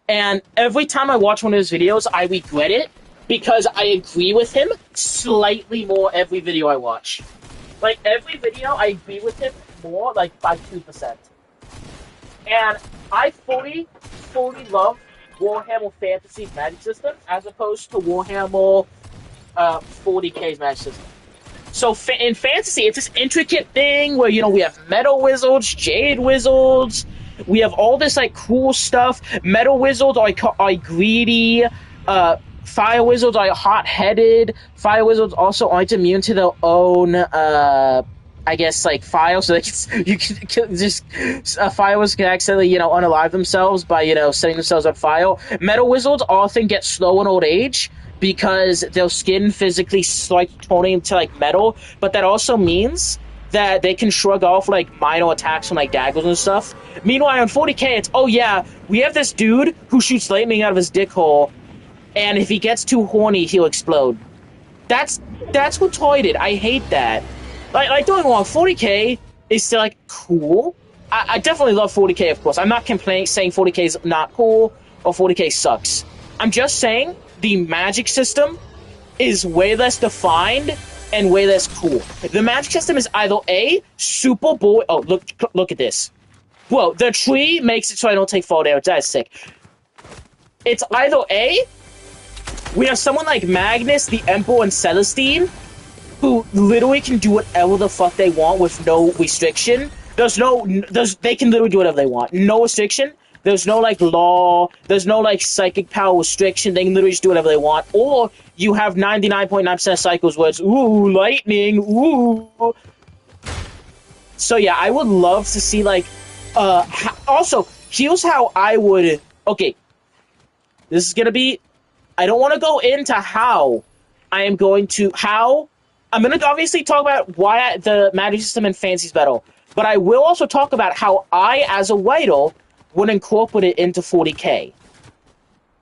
And every time I watch one of his videos, I regret it because I agree with him slightly more every video I watch. Like, every video, I agree with him more, like, by 2%. And I fully love Warhammer Fantasy's magic system as opposed to Warhammer 40K's magic system. So in Fantasy, it's this intricate thing where, we have Metal Wizards, Jade Wizards, we have all this, like, cool stuff. Metal Wizards are greedy, Fire Wizards are hot-headed, Fire Wizards also aren't immune to their own, I guess, like, fire, so you can just, Fire Wizards can accidentally, unalive themselves by, setting themselves on fire. Metal Wizards often get slow in old age, because their skin physically starts turning into like metal, but that also means that they can shrug off like minor attacks from like daggers and stuff. Meanwhile, on 40K, it's we have this dude who shoots lightning out of his dick hole, and if he gets too horny, he'll explode. That's that's retarded. I hate that. Like don't get me wrong, 40k is still like cool. I definitely love 40k, of course. I'm not complaining saying 40k is not cool or 40k sucks. I'm just saying the magic system is way less defined and way less cool. The magic system is either A, super boy. Oh, look at this. Whoa, the tree makes it so I don't take fall damage. That is sick. It's either A, we have someone like Magnus, the Emperor, and Celestine, who literally can do whatever the fuck they want with no restriction. They can literally do whatever they want. No restriction. There's no, like, law. There's no, like, psychic power restriction. They can literally just do whatever they want. Or you have 99.9% of cycles where it's, ooh, lightning, ooh. So, yeah, I would love to see, like, also, here's how I would, okay, this is gonna be, I don't want to go into how I'm going to obviously talk about why the magic system in Fantasy's better, but I will also talk about how I, as a writer, would incorporate it into 40k.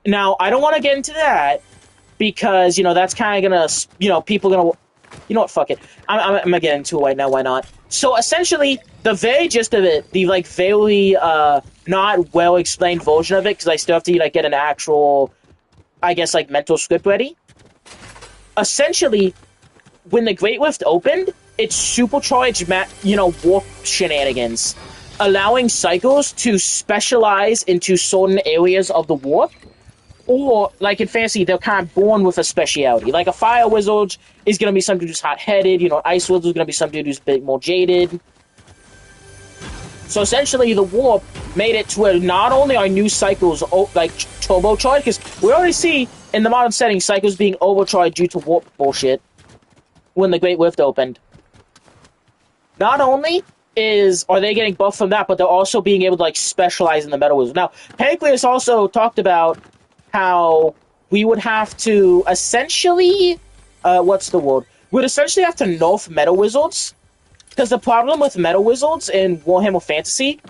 Now, I don't want to get into that because, that's kind of gonna, people gonna, you know what, fuck it. I'm gonna get into it right now, why not? So, essentially, the very gist of it, the, like, very, not well-explained version of it, because I still have to, like, get an actual, I guess, like, mental script ready. Essentially, when the Great Rift opened, it supercharged, warp shenanigans, allowing cycles to specialize into certain areas of the warp, or, like in Fantasy, they're kind of born with a speciality. Like, a Fire Wizard is going to be some dude who's hot-headed, Ice Wizard is going to be some dude who's a bit more jaded. So essentially, the warp made it to where not only are new cycles like turbocharged, because we already see in the modern setting cycles being overcharged due to warp bullshit when the Great Rift opened. Not only are they getting buffed from that, but they're also being able to like specialize in the Metal Wizard. Now, Pancreas also talked about how we would have to essentially, what's the word? We'd essentially have to nerf Metal Wizards. Because the problem with Metal Wizards in Warhammer Fantasy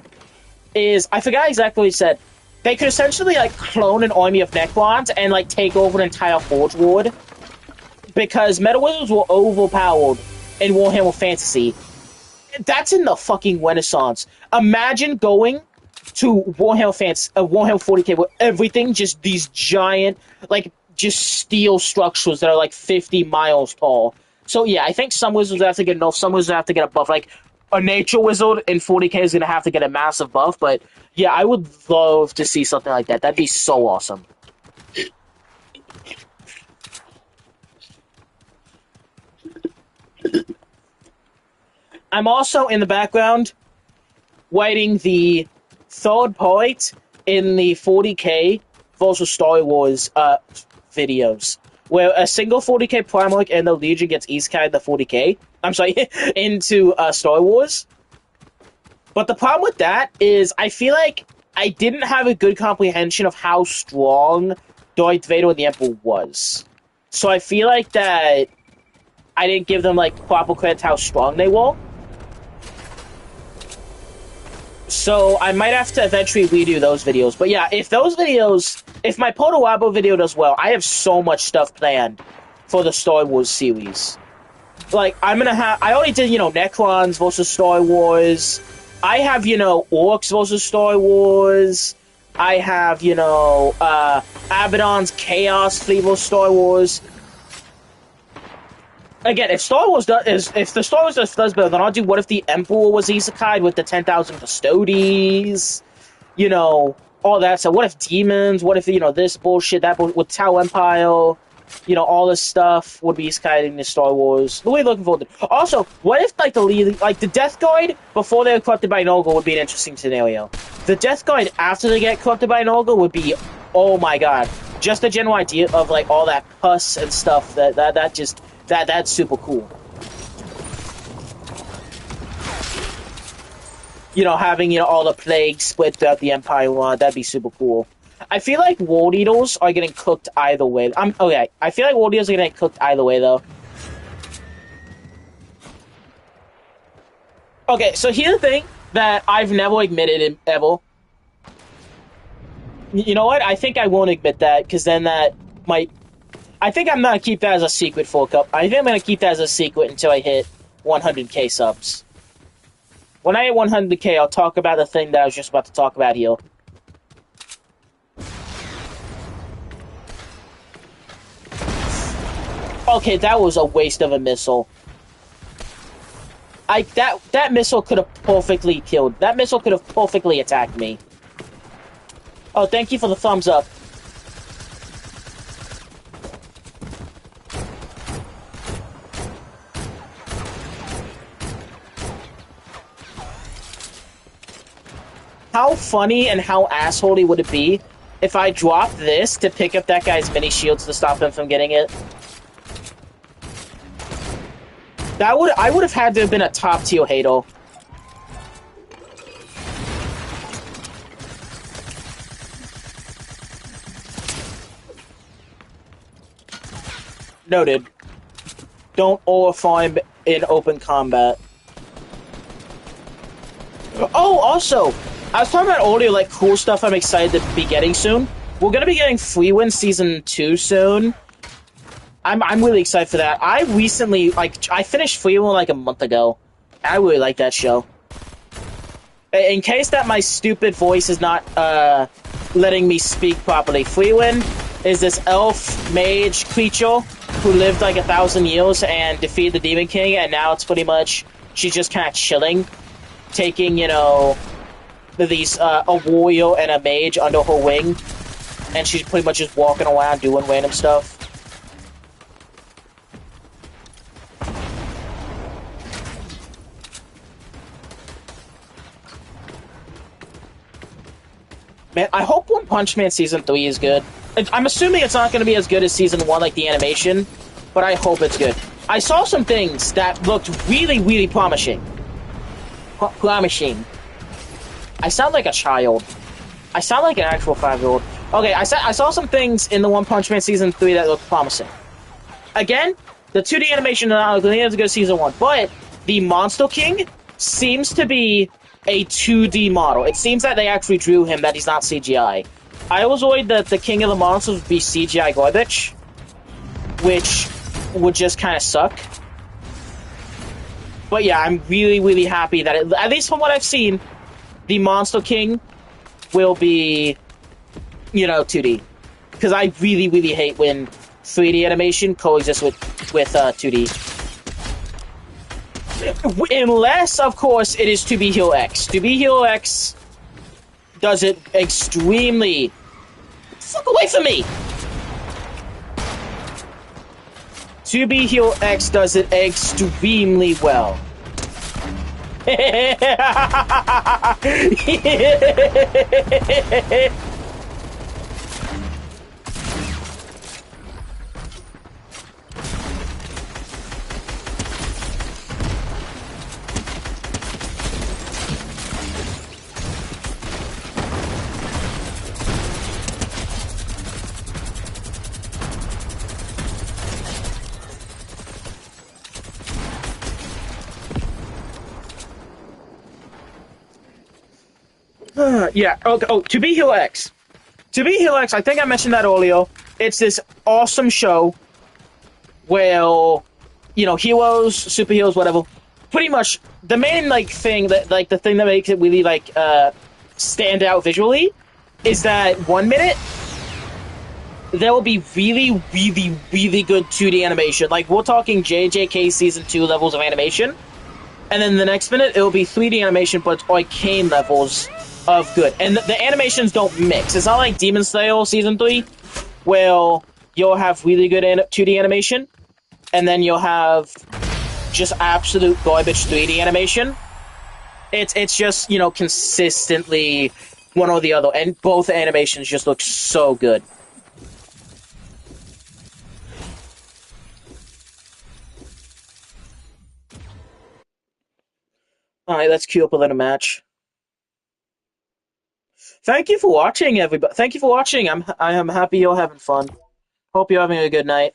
is, I forgot exactly what he said, they could essentially, like, clone an army of Necrons and, like, take over an entire Forge Ward. Because Metal Wizards were overpowered in Warhammer Fantasy. That's in the fucking Renaissance. Imagine going to Warhammer 40k where everything just these giant, like, just steel structures that are, like, 50 miles tall. So, yeah, I think some wizards have to get nerfed, some wizards have to get a buff. Like, a nature wizard in 40k is going to have to get a massive buff, but, yeah, I would love to see something like that. That'd be so awesome. I'm also, in the background, writing the third part in the 40k versus Star Wars videos, where a single 40k Primarch and the Legion gets Isekai in the 40k. I'm sorry, into Star Wars. But the problem with that is I feel like I didn't have a good comprehension of how strong Darth Vader and the Emperor was. So I feel like that I didn't give them, like, proper credit to how strong they were. So I might have to eventually redo those videos. But yeah, if my Poto Wabo video does well, I have so much stuff planned for the Star Wars series. Like, I already did, Necrons versus Star Wars. I have, Orcs versus Star Wars. I have, Abaddon's Chaos Fleet versus Star Wars. Again, if the Star Wars does better, then I'll do What If the Emperor was Isekai with the 10,000 Custodes, all that stuff. What if demons? What if, this bullshit, that bullshit, with Tau Empire, all this stuff would be Isekai in the Star Wars. Really looking forward to it. Also, what if, the Death Guard, before they're corrupted by Noggle, would be an interesting scenario. The Death Guard, after they get corrupted by Noggle, would be, oh my god. Just the general idea of, like, all that pus and stuff, that's super cool. Having, all the plagues split throughout the Empire, that'd be super cool. I feel like World Eaters are getting cooked either way. I feel like World Eaters are getting cooked either way, though. Okay, so here's the thing that I've never admitted ever. You know what? I think I won't admit that, because then that might... I think I'm gonna keep that as a secret for a couple. I think I'm gonna keep that as a secret until I hit 100k subs. When I hit 100k, I'll talk about the thing that I was just about to talk about here. Okay, that was a waste of a missile. That missile could have perfectly killed. That missile could have perfectly attacked me. Oh, thank you for the thumbs up. How funny and how assholey would it be if I dropped this to pick up that guy's mini shields to stop him from getting it? I would have had to have been a top tier Hado. Noted. Don't overfarm in open combat. Oh, also, I was talking about earlier, like, cool stuff I'm excited to be getting soon. We're gonna be getting Freewind Season 2 soon. I'm really excited for that. I recently, like, I finished Freewind like a month ago. I really like that show. In case that my stupid voice is not, letting me speak properly, Freewind is this elf mage creature who lived like 1,000 years and defeated the Demon King, and now it's pretty much, she's just kind of chilling, taking, you know, these, a warrior and a mage under her wing, and she's pretty much just walking around doing random stuff. Man, I hope One Punch Man Season 3 is good. I'm assuming it's not going to be as good as Season 1, like the animation, but I hope it's good. I saw some things that looked really, really promising. Promising. I sound like a child. I sound like an actual 5-year-old. Okay, I saw some things in the One Punch Man Season 3 that looked promising. Again, the 2D animation is not looking as good as Season 1, but the Monster King seems to be a 2D model. It seems that they actually drew him, that he's not CGI. I was worried that the King of the Monsters would be CGI garbage, which would just kind of suck. But yeah, I'm really, really happy that, at least from what I've seen, the Monster King will be, you know, 2D. Because I really, really hate when 3D animation coexists with 2D. Unless, of course, it is To Be Hero X. To Be Hero X does it extremely... Fuck away from me! To Be Hero X does it extremely well. Yeah, okay. Oh, To Be Hero X. To Be Hero X, I think I mentioned that earlier. It's this awesome show where, you know, heroes, superheroes, whatever. Pretty much the main, like, thing that, like, the thing that makes it really, like, stand out visually is that 1 minute there will be really, really, really good 2D animation. Like, we're talking JJK Season 2 levels of animation. And then the next minute, it'll be 3D animation, but it's arcane levels of good. And the animations don't mix. It's not like Demon Slayer Season 3, where you'll have really good 2D animation, and then you'll have just absolute garbage 3D animation. It's just, you know, consistently one or the other, and both animations just look so good. Alright, let's queue up a little match. Thank you for watching, everybody. Thank you for watching. I am happy you're having fun. Hope you're having a good night.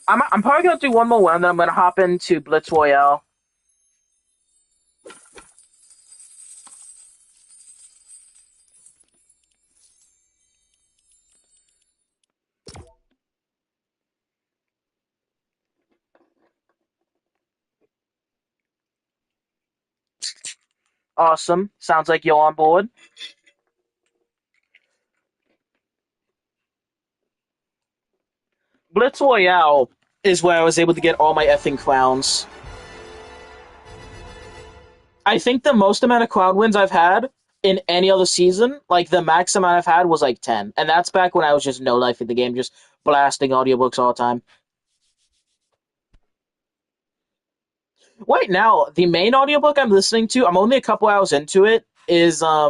I'm probably gonna do one more round, then I'm gonna hop into Blitz Royale. Awesome. Sounds like you're on board. Blitz Royale is where I was able to get all my effing crowns. I think the most amount of crown wins I've had in any other season, like the max amount I've had was like 10. And that's back when I was just no life in the game, just blasting audiobooks all the time. Right now, the main audiobook I'm listening to, I'm only a couple hours into it, is I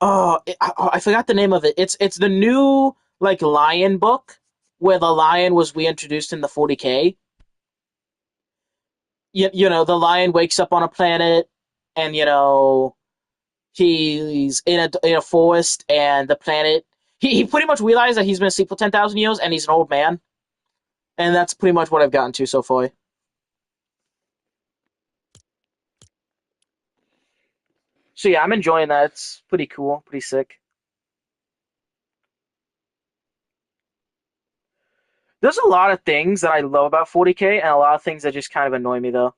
forgot the name of it. It's the new like lion book where the lion was reintroduced in the 40K. The lion wakes up on a planet and he's in a forest and the planet he pretty much realized that he's been asleep for 10,000 years and he's an old man. And that's pretty much what I've gotten to so far. So yeah, I'm enjoying that. It's pretty cool, pretty sick. There's a lot of things that I love about 40K and a lot of things that just kind of annoy me though.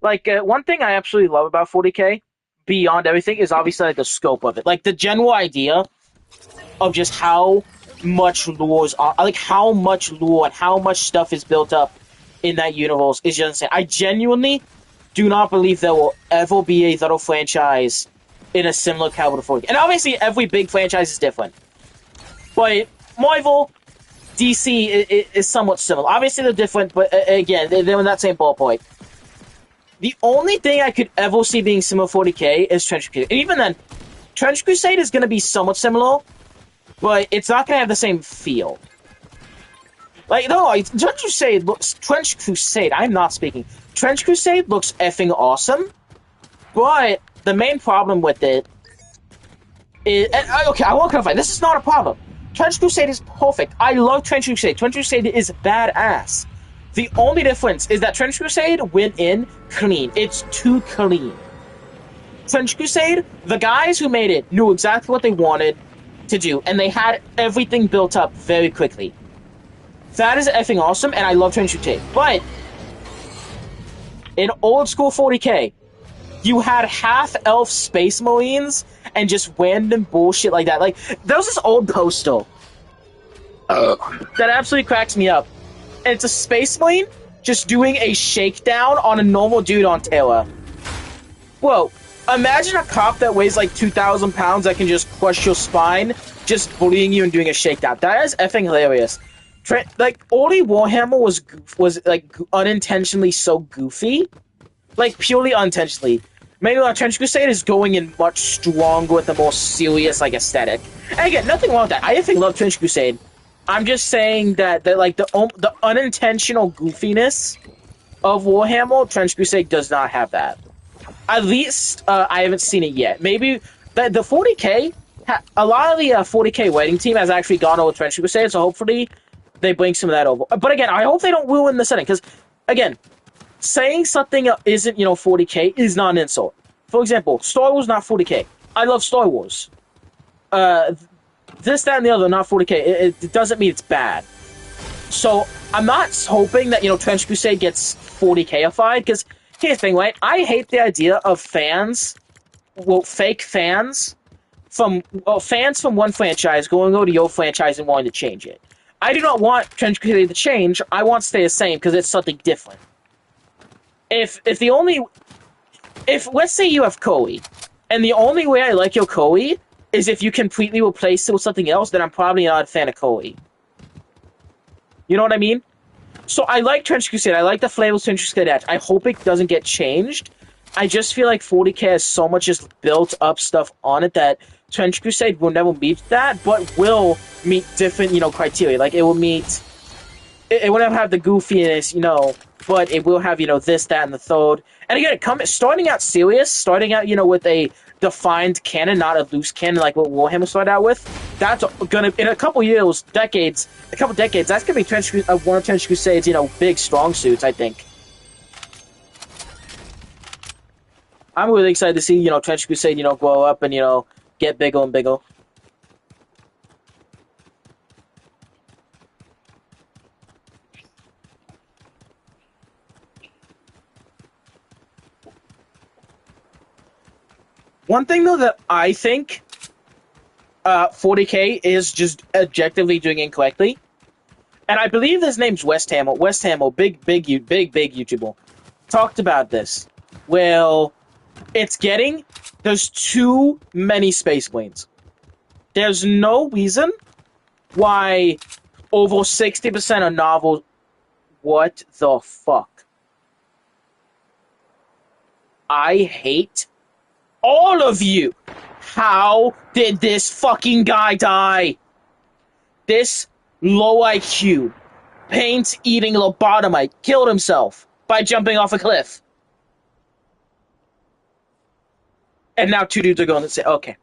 Like one thing I absolutely love about 40K, beyond everything, is obviously like the scope of it. Like the general idea of just how much lore is on, like how much lore and how much stuff is built up in that universe is just insane. I genuinely do not believe there will ever be a little franchise in a similar caliber to 40K. And obviously, every big franchise is different, but Marvel, DC is somewhat similar. Obviously, they're different, but again, they're in that same ballpark. The only thing I could ever see being similar to 40K is Trench Crusade. And even then, Trench Crusade is going to be somewhat similar, but it's not going to have the same feel. Like, no, Trench Crusade, I'm not speaking. Trench Crusade looks effing awesome, but the main problem with it is, okay, I won't clarify, this is not a problem. Trench Crusade is perfect. I love Trench Crusade. Trench Crusade is badass. The only difference is that Trench Crusade went in clean. It's too clean. Trench Crusade, the guys who made it knew exactly what they wanted to do, and they had everything built up very quickly. That is effing awesome, and I love Trench Crusade. But in old school 40K, you had half-elf space marines and just random bullshit like that. Like, there was this old poster that absolutely cracks me up. And it's a space marine just doing a shakedown on a normal dude on Terra. Whoa, imagine a cop that weighs like 2,000 pounds that can just crush your spine, just bullying you and doing a shakedown. That is effing hilarious. Like, Oli Warhammer was like unintentionally so goofy. Like, purely unintentionally. Maybe Trench Crusade is going in much stronger with a more serious, like, aesthetic. And again, nothing wrong with that. I think love Trench Crusade. I'm just saying that like the unintentional goofiness of Warhammer, Trench Crusade does not have that. At least I haven't seen it yet. Maybe the 40K, a lot of the 40K writing team has actually gone over Trench Crusade, so hopefully they bring some of that over. But again, I hope they don't ruin the setting, because again, saying something isn't 40K is not an insult. For example, Star Wars not 40K. I love Star Wars. This, that, and the other, not 40K. It doesn't mean it's bad. So I'm not hoping that Trench Crusade gets 40Kified, because here's the thing, right? I hate the idea of fans, fake fans from one franchise going over to your franchise and wanting to change it. I do not want Trench Crusade to change. I want to stay the same because it's something different. If let's say you have Koi, and the only way I like your Koi is if you completely replace it with something else, then I'm probably not a fan of Koi. You know what I mean? So I like Trench Crusade. I like the flavor of Trench Crusade Edge. I hope it doesn't get changed. I just feel like 40K has so much just built up stuff on it that Trench Crusade will never meet that, but will meet different, criteria. Like, it will meet... It will never have the goofiness, but it will have, this, that, and the third. And again, starting out serious, starting out, with a defined canon, not a loose canon like what Warhammer started out with, that's gonna, in a couple decades, that's gonna be one of Trench Crusade's, big strong suits, I think. I'm really excited to see, Trench Crusade, grow up and, get bigger and bigger. One thing though that I think 40K is just objectively doing incorrectly, and I believe his name's West Hamill. West Hamill, big YouTuber, talked about this. Well, there's too many space planes. There's no reason why over 60% of novels. What the fuck? I hate all of you. How did this fucking guy die? This low IQ, paint eating lobotomite killed himself by jumping off a cliff. And now two dudes are going to say, okay.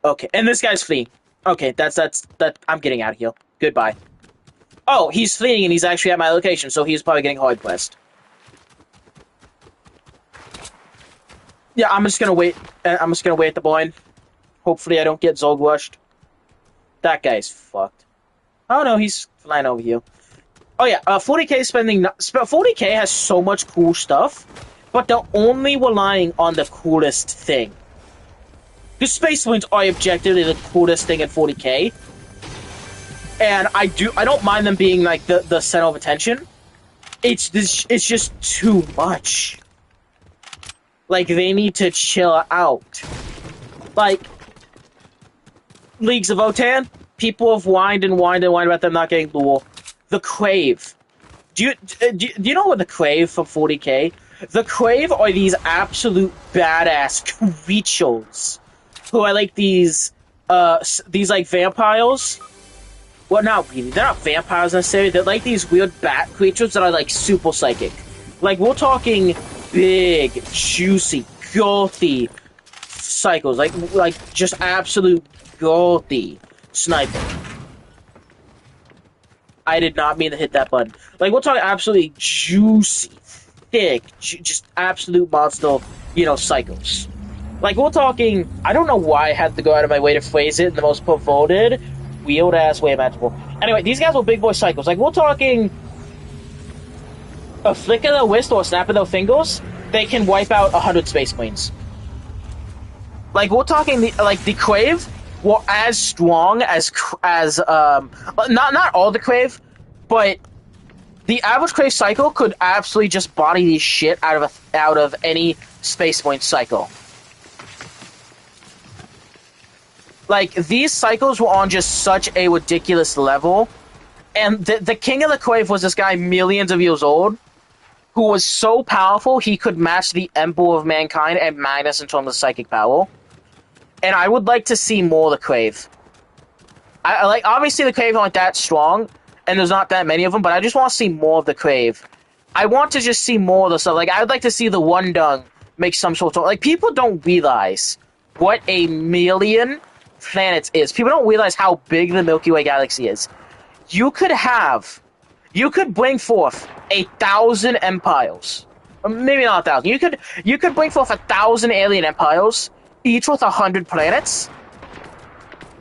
Okay. And this guy's fleeing. Okay, that I'm getting out of here. Goodbye. Oh, he's fleeing and he's actually at my location, so he's probably getting hard pressed. Yeah, I'm just gonna wait. I'm just gonna wait at the blind. Hopefully I don't get Zolg rushed. That guy's fucked. Oh no, he's flying over here. Oh yeah, 40K spending. 40K has so much cool stuff, but they're only relying on the coolest thing. The space winds are objectively the coolest thing in 40K, and I don't mind them being like the center of attention. It's just too much. Like they need to chill out. Like Leagues of Otan, people have whined and whined and whined about them not getting lure. The Crave. Do you know what the Crave for 40K? The Crave are these absolute badass creatures who are like these like vampires. Well, not really. They're not vampires necessarily. They're like these weird bat creatures that are like super psychic. Like we're talking big, juicy, girthy cycles. Like just absolute girthy sniping. I did not mean to hit that button. Like, we're talking absolutely juicy, thick, just absolute monster, cycles. Like, we're talking... I don't know why I had to go out of my way to phrase it in the most perverted, weird-ass way imaginable. Anyway, these guys were big boy cycles. Like, we're talking... a flick of their wrist or a snap of their fingers, they can wipe out 100 space planes. Like, we're talking... the Crave... were as strong as not all the Crave, but the average Crave cycle could absolutely just body the shit out of any space point cycle. Like these cycles were on just such a ridiculous level, and the king of the Crave was this guy millions of years old, who was so powerful he could match the Emperor of Mankind and Magnus in terms of psychic power. And I would like to see more of the Crave. I like, obviously the Crave aren't that strong, and there's not that many of them, but I just want to see more of the Crave. I want to just see more of the stuff. Like, I would like to see the Wundung make some sort of... Like, people don't realize what a million planets is. People don't realize how big the Milky Way galaxy is. You could bring forth 1,000 empires. Or maybe not 1,000. You could bring forth 1,000 alien empires, each with 100 planets,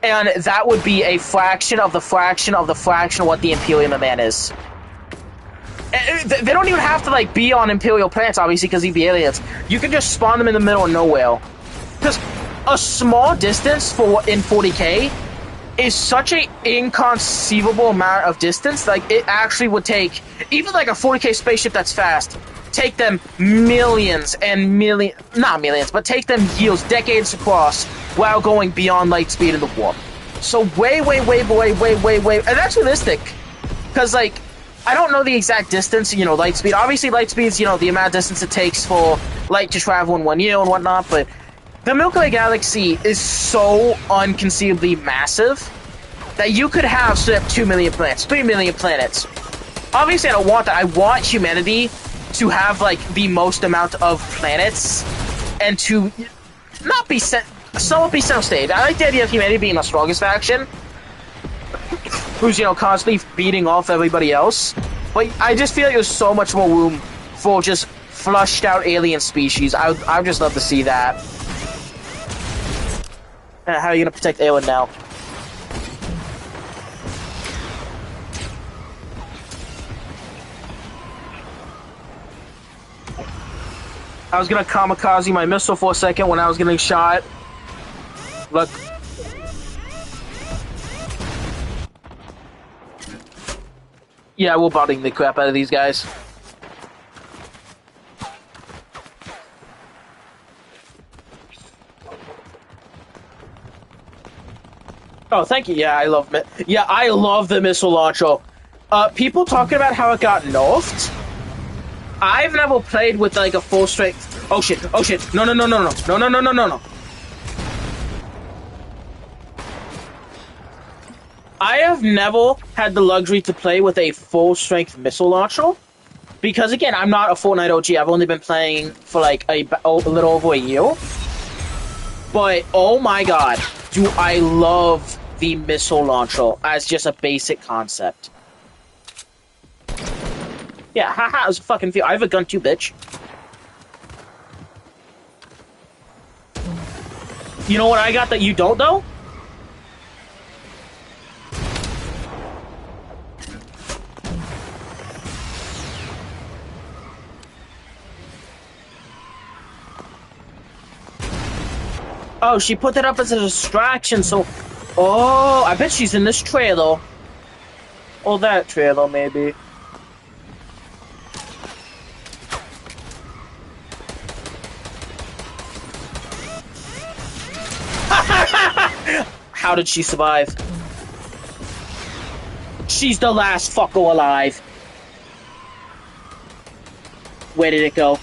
and that would be a fraction of the fraction of the fraction of what the Imperium of Man is. They don't even have to like be on Imperial planets, obviously, because they'd be aliens. You can just spawn them in the middle of nowhere. Because a small distance in 40K is such an inconceivable amount of distance. Like, it actually would take, even like a 40K spaceship that's fast, take them millions and millions, not millions, but take them years, decades across, while going beyond light speed in the warp. So way, and that's realistic. Because, like, I don't know the exact distance, light speed. Obviously, light speed's, the amount of distance it takes for light to travel in 1 year and whatnot, but the Milky Way galaxy is so unconceivably massive that you could have straight up 2 million planets, 3 million planets. Obviously, I don't want that. I want humanity to have, like, the most amount of planets, and to not be somewhat be center stage. I like the idea of humanity being the strongest faction, who's, constantly beating off everybody else, but I just feel like there's so much more room for just flushed out alien species. I would just love to see that. How are you gonna protect Aelin now? I was gonna kamikaze my missile for a second when I was getting shot. Look. Yeah, we're botting the crap out of these guys. Oh, thank you. Yeah, I love it. Yeah, I love the missile launcher. People talking about how it got nerfed. I've never played with like a full strength. Oh shit! Oh shit! No! No! No! No! No! No! No! No! No! No! No! I have never had the luxury to play with a full strength missile launcher because again, I'm not a Fortnite OG. I've only been playing for like a little over a year. But oh my god, do I love the missile launcher as just a basic concept. Yeah, haha, it was a fucking feel. I have a gun too, bitch. You know what I got that you don't, though? Oh, she put that up as a distraction, so... Oh, I bet she's in this trailer. Or that trailer, maybe. How did she survive? She's the last fucker alive. Where did it go?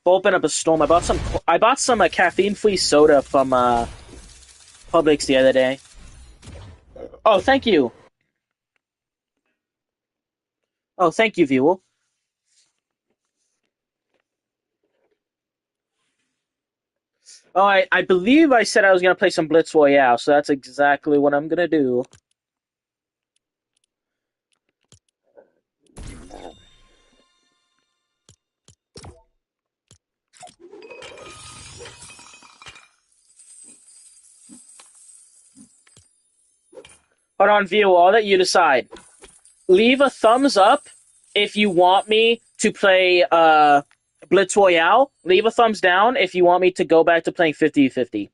Open up a storm. I bought some caffeine-free soda from Publix the other day. Oh, thank you. Oh, thank you, viewer. Oh, I believe I said I was gonna play some Blitz Royale, so that's exactly what I'm gonna do. Hold on, viewer. I'll let you decide. Leave a thumbs up if you want me to play Blitz Royale. Leave a thumbs down if you want me to go back to playing 50-50.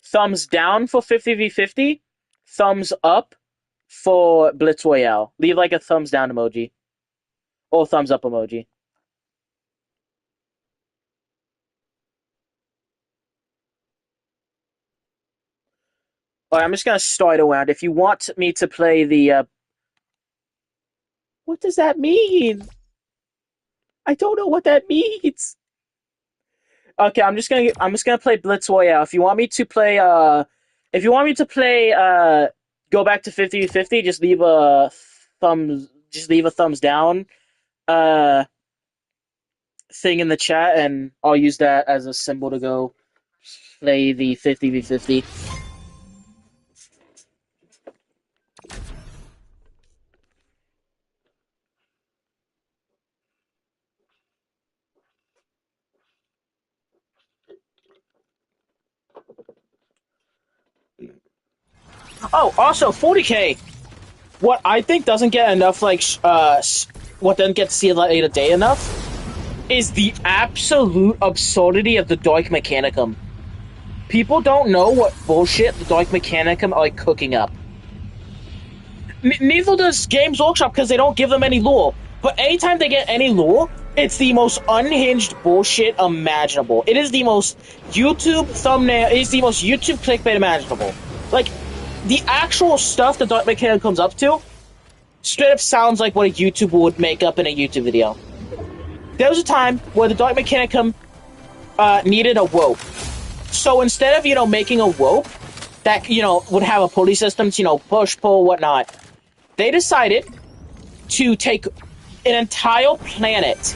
Thumbs down for 50v50. Thumbs up for Blitz Royale. Leave like a thumbs down emoji. Or thumbs up emoji. Alright, I'm just gonna start a round. If you want me to play the what does that mean? I don't know what that means. Okay, I'm just gonna play Blitz Royale. If you want me to play go back to 50-50, just leave a thumbs down uh thing in the chat and I'll use that as a symbol to go play the 50v50. Oh, also 40k. What I think doesn't get enough what doesn't get to see light of day enough is the absolute absurdity of the Dark Mechanicum. People don't know what bullshit the Dark Mechanicum are like cooking up. Neither does Games Workshop because they don't give them any lore. But anytime they get any lore, it's the most unhinged bullshit imaginable. It is the most YouTube thumbnail. It is the most YouTube clickbait imaginable. Like, the actual stuff that Dark Mechanicum comes up to straight up sounds like what a YouTuber would make up in a YouTube video. There was a time where the Dark Mechanicum needed a rope. So instead of, making a rope that, would have a pulley system to, push, pull, whatnot, they decided to take an entire planet,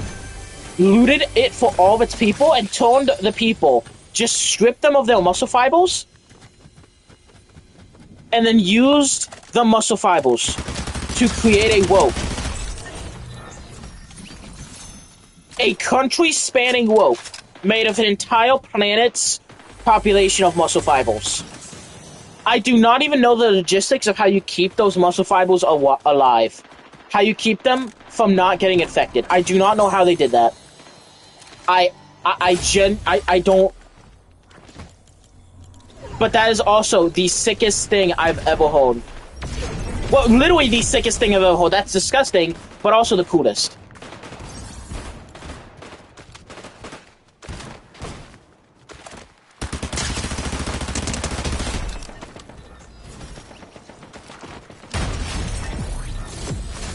looted it for all of its people, and turned the people, just stripped them of their muscle fibers, and then used the muscle fibers to create a rope. a country-spanning wolf made of an entire planet's population of muscle fibers. I do not even know the logistics of how you keep those muscle fibers alive. How you keep them from not getting infected. I do not know how they did that. I don't. But that is also the sickest thing I've ever heard. Well, literally the sickest thing I've ever heard. That's disgusting, but also the coolest.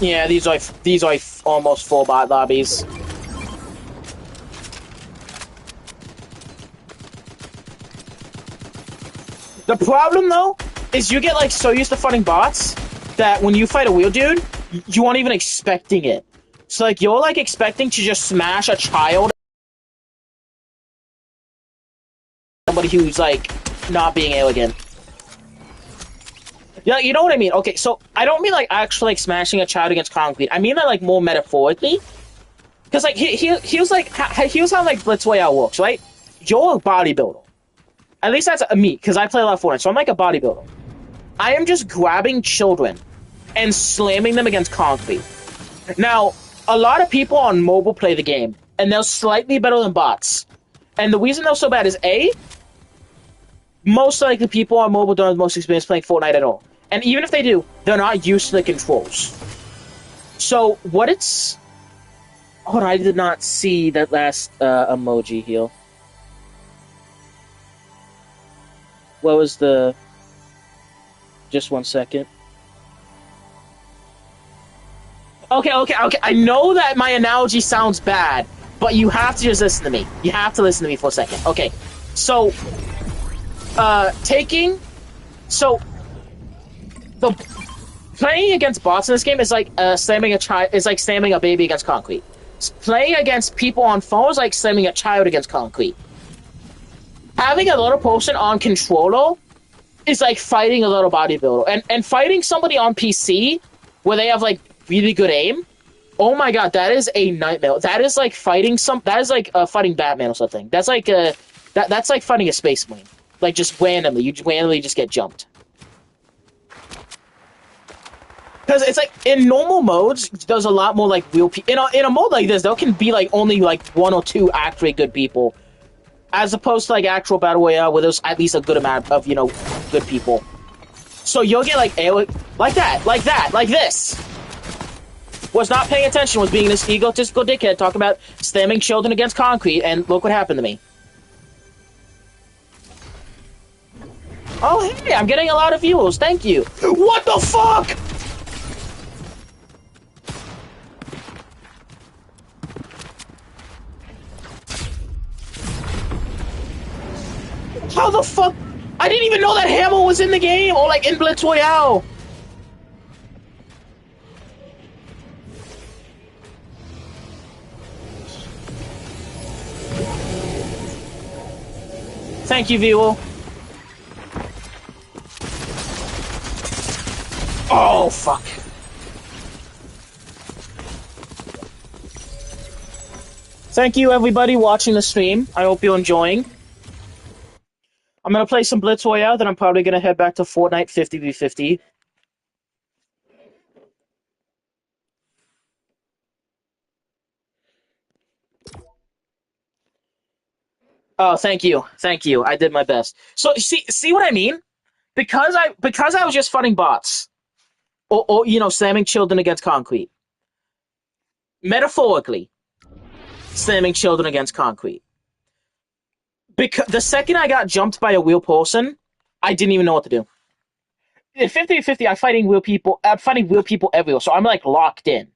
Yeah, these are almost full bot lobbies. The problem though is you get like so used to fighting bots that when you fight a real dude, you aren't even expecting it. So like you're like expecting to just smash a child, somebody who's like not being elegant. Yeah, you know what I mean? Okay, so I don't mean like actually like smashing a child against concrete. I mean that like more metaphorically. Because like he was like he was how like Blitz Royale works, right? You're a bodybuilder. At least that's me, because I play a lot of Fortnite, so I'm like a bodybuilder. I am just grabbing children and slamming them against concrete. Now, a lot of people on mobile play the game, and they're slightly better than bots. And the reason they're so bad is A, most likely people on mobile don't have the most experience playing Fortnite at all. And even if they do, they're not used to the controls. So, what it's... Hold on, I did not see that last emoji here. What was the... Just 1 second. Okay. I know that my analogy sounds bad, but you have to just listen to me. You have to listen to me for a second. Okay. So, the playing against bots in this game is like slamming a baby against concrete. Playing against people on phones is like slamming a child against concrete. Having a little person on controller is like fighting a little bodybuilder, and fighting somebody on PC where they have like really good aim. Oh my god, that is a nightmare. That is like fighting fighting Batman or something. That's like that's like fighting a space marine. Like just randomly, you randomly just get jumped. Because it's like in normal modes, there's a lot more like real people. In a mode like this, there can be like only like 1 or 2 actually good people, as opposed to like actual battle royale where there's at least a good amount of good people. So you'll get like like this. Was not paying attention, was being this egotistical dickhead talking about slamming children against concrete, and look what happened to me. Oh hey, I'm getting a lot of views. Thank you. What the fuck? How the fuck? I didn't even know that hammer was in the game, or like in Blitz Royale. Thank you, viewer. Oh, fuck. Thank you, everybody watching the stream. I hope you're enjoying. I'm gonna play some Blitz Royale, then I'm probably gonna head back to Fortnite 50v50. Oh, thank you. I did my best. So, see what I mean? Because I was just fighting bots, or slamming children against concrete. Metaphorically, slamming children against concrete. Because the second I got jumped by a real person, I didn't even know what to do. In 50v50, I'm fighting real people everywhere, so I'm like locked in.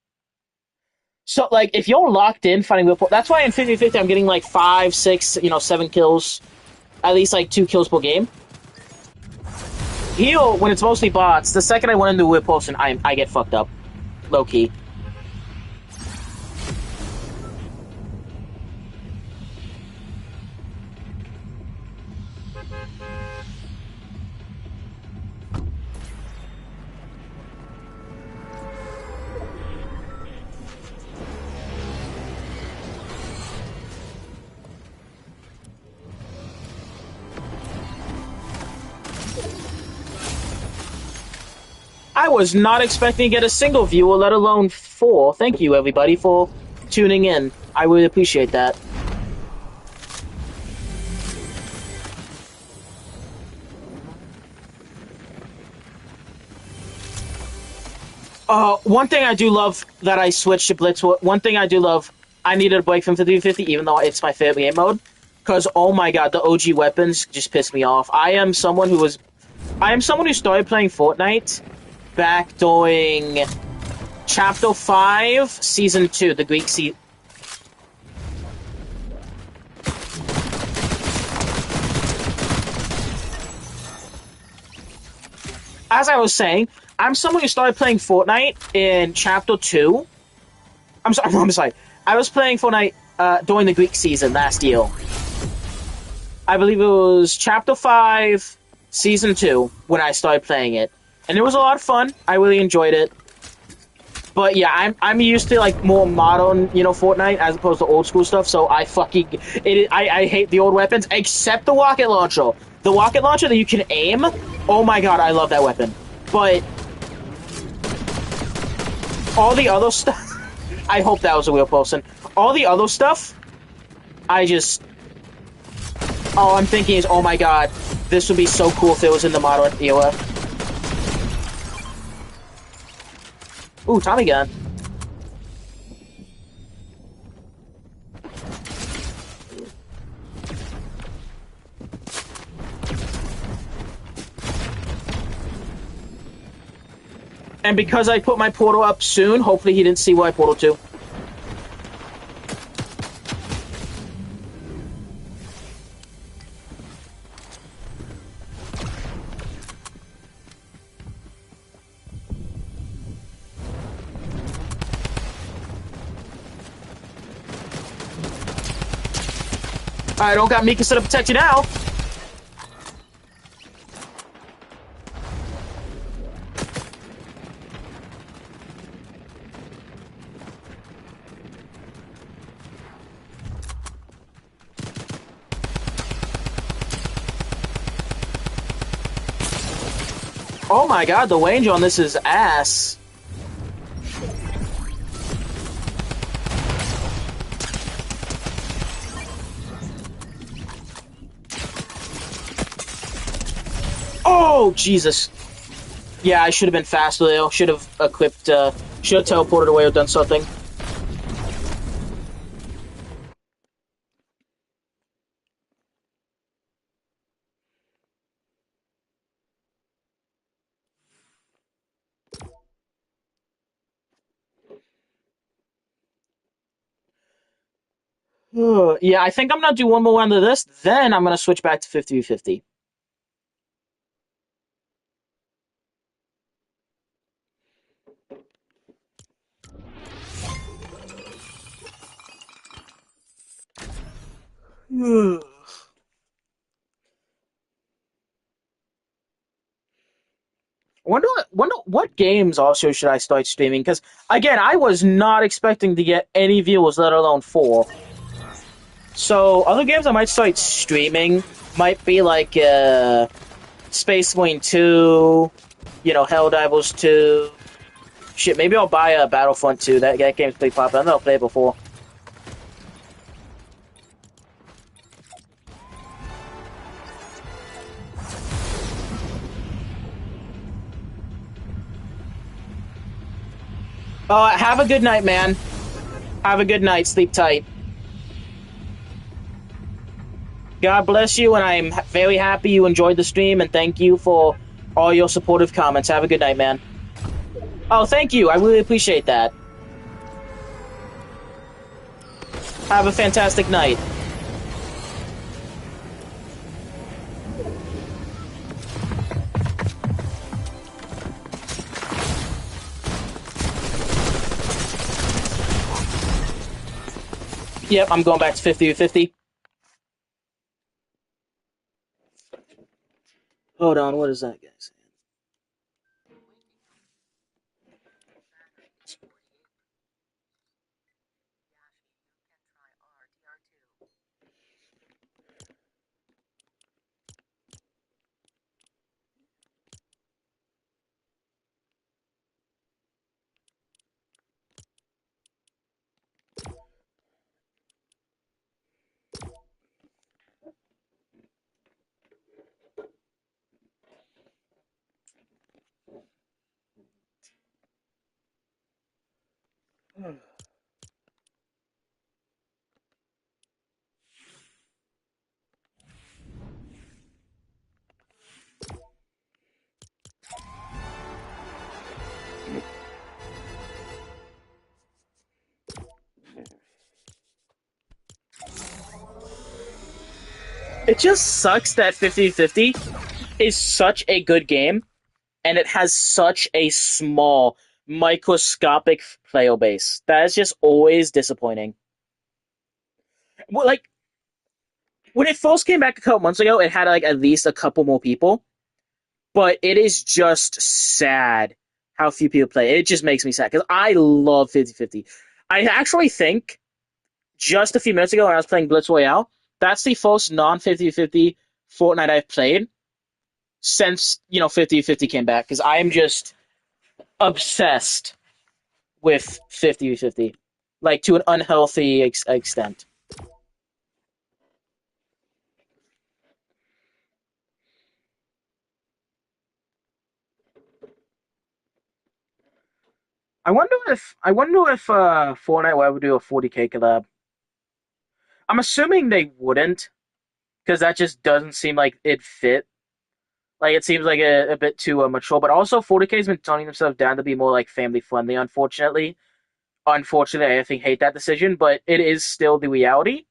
So like if you're locked in fighting real people, that's why in 50v50 I'm getting like 5, 6, 7 kills, at least like 2 kills per game. Here, when it's mostly bots, the second I went into a real person, I get fucked up. Low key. I was not expecting to get a single viewer, let alone four. Thank you, everybody, for tuning in. I really appreciate that. One thing I do love that I switched to Blitz. One thing I do love, I needed a break from 50-50, even though it's my favorite game mode. Because oh my god, the OG weapons just pissed me off. I am someone who started playing Fortnite back during Chapter 5, Season 2, the Greek season. As I was saying, I'm someone who started playing Fortnite in Chapter 2. I'm sorry, I'm sorry. I was playing Fortnite during the Greek season last year. I believe it was Chapter 5, Season 2, when I started playing it. And it was a lot of fun. I really enjoyed it. But yeah, I'm used to like more modern, Fortnite as opposed to old school stuff. So I hate the old weapons except the rocket launcher. The rocket launcher that you can aim. Oh my god, I love that weapon. But all the other stuff, I hope that was a real person. All the other stuff, I just all I'm thinking is, oh my god, this would be so cool if it was in the modern era. Ooh, Tommy gun. And because I put my portal up soon, hopefully he didn't see where I portal to. I don't got Mika set up to protect you now. Oh my god, the range on this is ass. Oh, Jesus. Yeah, I should have been faster there. Should have equipped, should have teleported away or done something. Yeah, I think I'm gonna do one more round of this, then I'm gonna switch back to 50-50. Wonder what games also should I start streaming? Because again, I was not expecting to get any viewers, let alone four. So other games I might start streaming might be like Space Marine 2, Helldivers 2. Shit, maybe I'll buy a Battlefront 2. That game's pretty popular. I've never played it before. Have a good night, man. Have a good night. Sleep tight. God bless you, and I'm very happy you enjoyed the stream, and thank you for all your supportive comments. Have a good night, man. Oh, thank you. I really appreciate that. Have a fantastic night. Yep, I'm going back to 50-50. Hold on, what is that, guys? It just sucks that 50-50 is such a good game, and it has such a small, microscopic player base. That is just always disappointing. Well, like, when it first came back a couple months ago, it had like at least a couple more people, but it is just sad how few people play. It just makes me sad because I love 50-50. I actually think just a few minutes ago when I was playing Blitz Royale, that's the first non 50-50 Fortnite I've played since, 50-50 came back because I am just obsessed with 50-50, like to an unhealthy extent. I wonder if Fortnite will ever do a 40K collab. I'm assuming they wouldn't because that just doesn't seem like it fit. Like it seems like a bit too mature. But also 40K has been toning themselves down to be more like family friendly. Unfortunately, I think hate that decision, but it is still the reality.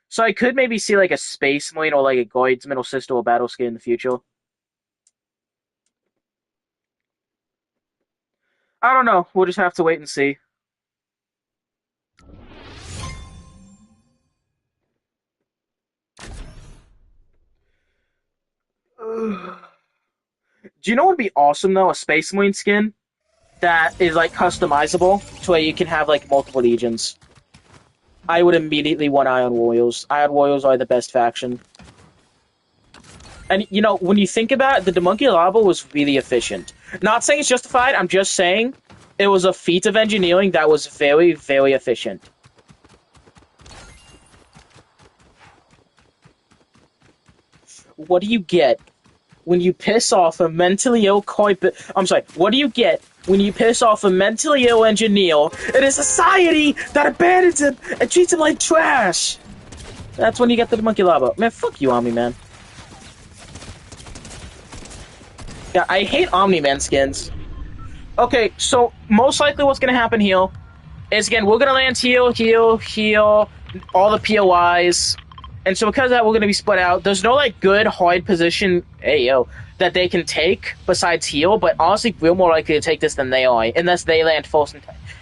So I could maybe see like a Space Marine or like a Guardsman or Sister or Battle Skin in the future. I don't know. We'll just have to wait and see. Do you know what would be awesome though? A Space Marine skin that is like customizable to where you can have like multiple legions. I would immediately want Iron Warriors. Iron Warriors are the best faction. And when you think about it, the Demonkey Lava was really efficient. Not saying it's justified, I'm just saying it was a feat of engineering that was very, very efficient. What do you get when you piss off a mentally ill I'm sorry, what do you get when you piss off a mentally ill engineer in a society that abandons him and treats him like trash? That's when you get the Monkey Lava. Man, fuck you, Omni-Man. Yeah, I hate Omni-Man skins. Okay, so most likely what's gonna happen here is, again, we're gonna land here, all the POIs. And so because of that, we're gonna be split out. There's no, like, good hard position, that they can take besides heal, but honestly, we're more likely to take this than they are, unless they land first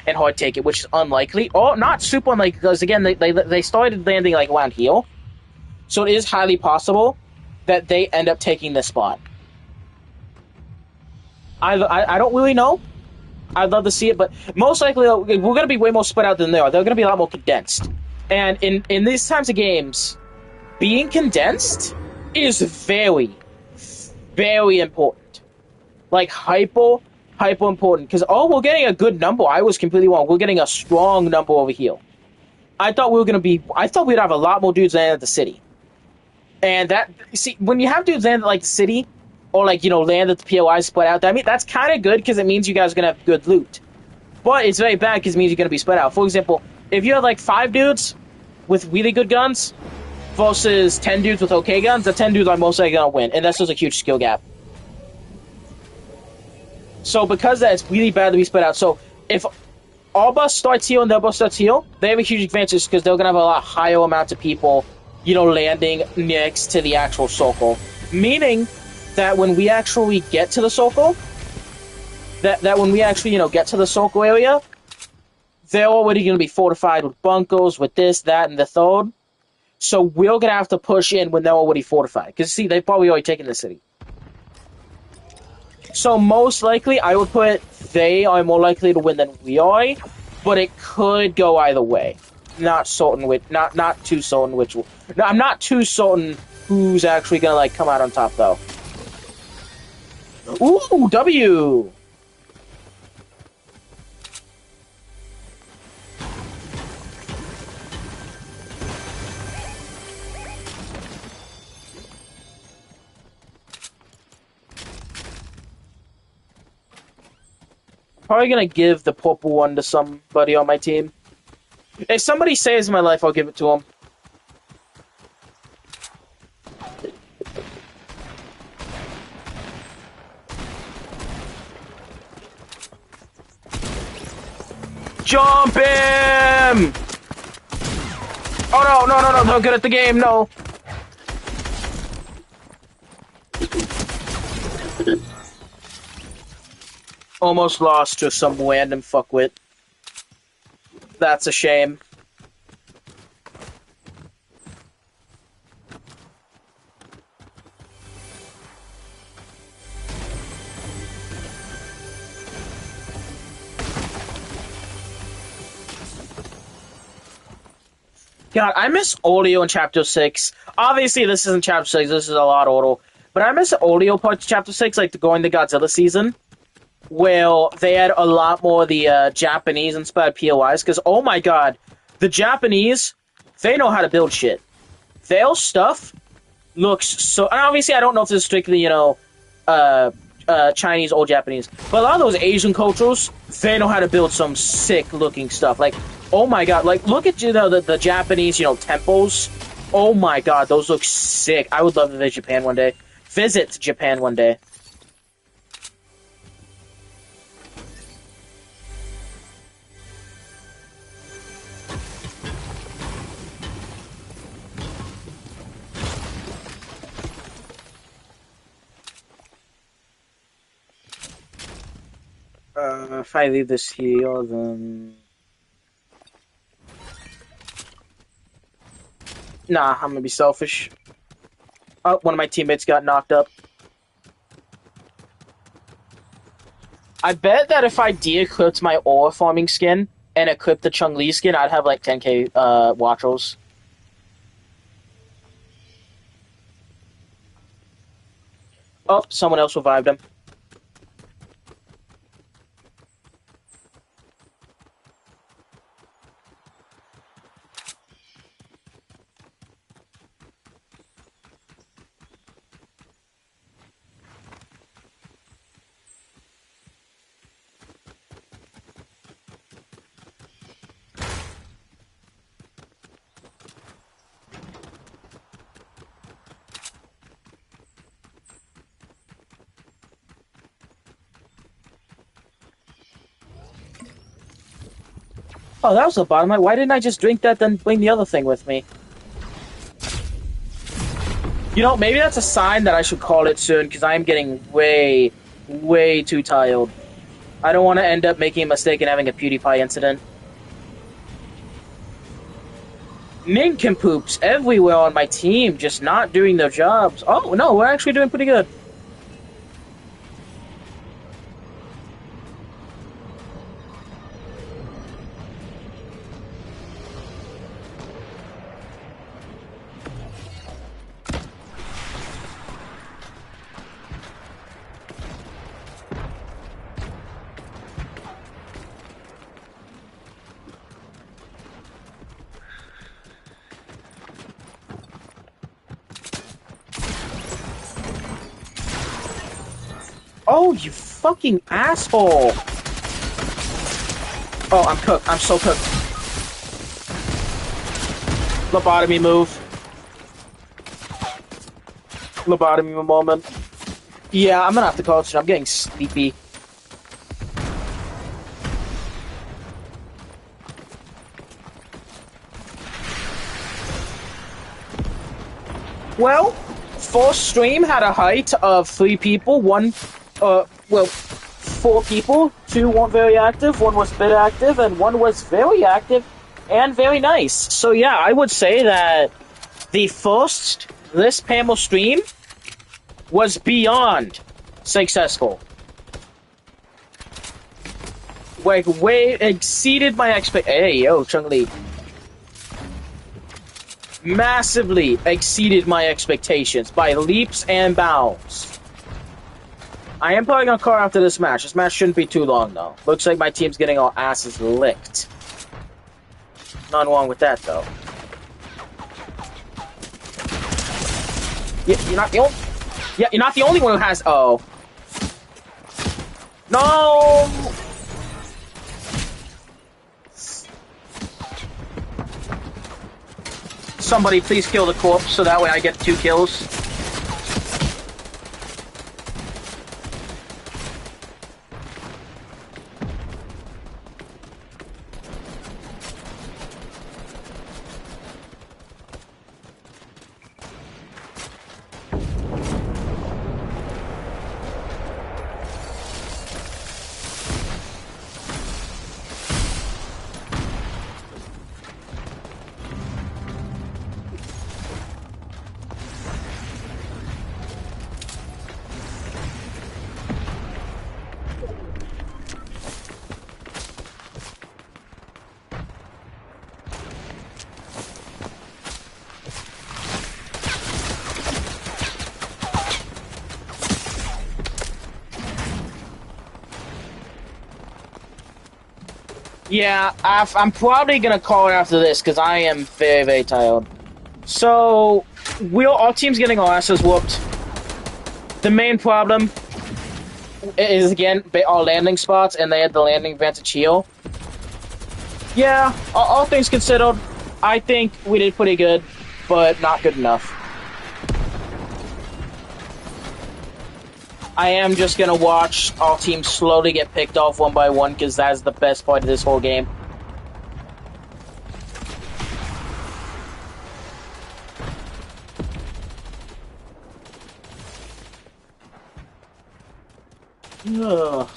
and hard take it, which is unlikely. Or not super unlikely, because, again, they started landing, like, around here. So it is highly possible that they end up taking this spot. I don't really know. I'd love to see it, but most likely we're going to be way more spread out than they are. They're going to be a lot more condensed. And in these times of games, being condensed is very, very important. Like, hyper important. Because, we're getting a good number. I was completely wrong. We're getting a strong number over here. I thought we'd have a lot more dudes land at the city. And that, see, when you have dudes land at, like, the city, or, like, land at the POI split out, that's kind of good because it means you guys are going to have good loot. But it's very bad because it means you're going to be spread out. For example, if you have, like, 5 dudes with really good guns versus 10 dudes with okay guns, the 10 dudes are most likely going to win. And that's just a huge skill gap. So because of that, it's really bad to be spread out. So if our bus starts here and their bus starts here, they have a huge advantage because they're going to have a lot higher amount of people, landing next to the actual circle. Meaning that when we actually get to the circle, that when we actually, get to the circle area, they're already going to be fortified with bunkers, with this, that, and the third. So we're going to have to push in when they're already fortified. Because, see, they've probably already taken the city. So most likely, I would put they are more likely to win than we are, but it could go either way. Not certain which, not too certain which. No, I'm not too certain who's actually going to, like, come out on top, though. Ooh, W! Probably gonna give the purple one to somebody on my team. If somebody saves my life, I'll give it to him. Jump him! Oh no, no, no, no, no, good at the game, no. Almost lost to some random fuckwit. That's a shame. God, I miss audio in Chapter 6. Obviously, this isn't Chapter 6, this is a lot older. But I miss the audio part of Chapter 6, like the going to Godzilla season, where they had a lot more of the Japanese-inspired POIs, because, oh my god, the Japanese, they know how to build shit. Their stuff looks so... And obviously, I don't know if this is strictly, Chinese or Japanese. But a lot of those Asian cultures, they know how to build some sick-looking stuff. Like, oh my god, like, look at, the Japanese, temples. Oh my god, those look sick. I would love to visit Japan one day. Visit Japan one day. If I leave this here, then... Nah, I'm gonna be selfish. Oh, one of my teammates got knocked up. I bet that if I de-equipped my ore farming skin and equipped the Chung-Li skin, I'd have like 10k watch rolls. Oh, someone else revived him. Oh, that was the bottom. Why didn't I just drink that, then bring the other thing with me? You know, maybe that's a sign that I should call it soon, because I am getting way, way too tired. I don't want to end up making a mistake and having a PewDiePie incident. Nincompoops everywhere on my team, just not doing their jobs. Oh, no, we're actually doing pretty good. Oh, you fucking asshole! Oh, I'm cooked. I'm so cooked. Lobotomy move. Lobotomy moment. Yeah, I'm gonna have to call it soon. I'm getting sleepy. Well, first stream had a height of 3 people. Well, 4 people. 2 weren't very active, 1 was a bit active, and 1 was very active and very nice. So yeah, I would say that the first this panel stream was beyond successful. Like, way exceeded my Hey, yo, Chung-Li. Massively exceeded my expectations by leaps and bounds. I am playing on car after this match. This match shouldn't be too long, though. Looks like my team's getting our asses licked. Nothing wrong with that, though. Yeah, you're not the only... Yeah, you're not the only one who has... Oh. No! Somebody please kill the corpse, so that way I get 2 kills. Yeah, I'm probably gonna call it after this because I am very, very tired. So, our team's getting our asses whooped. The main problem is again our landing spots, and they had the landing advantage heal. Yeah, all things considered, I think we did pretty good, but not good enough. I am just gonna watch our team slowly get picked off one by one because that's the best part of this whole game. Ugh.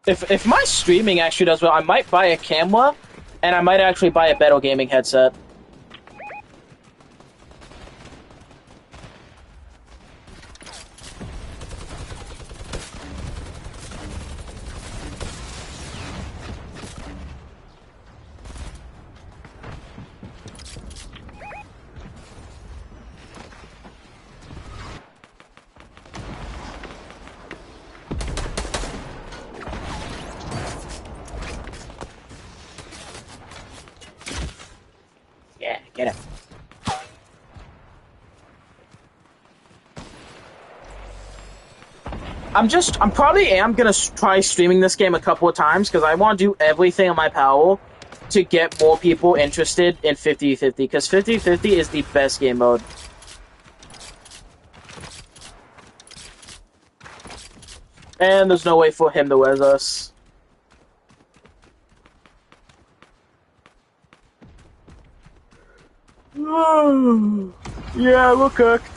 If my streaming actually does well, I might buy a camera, and I might actually buy a better gaming headset. Yeah, get it. I'm probably am gonna try streaming this game a couple of times because I want to do everything in my power to get more people interested in 50-50 because 50-50 is the best game mode. And there's no way for him to res us. Yeah, we're cooked.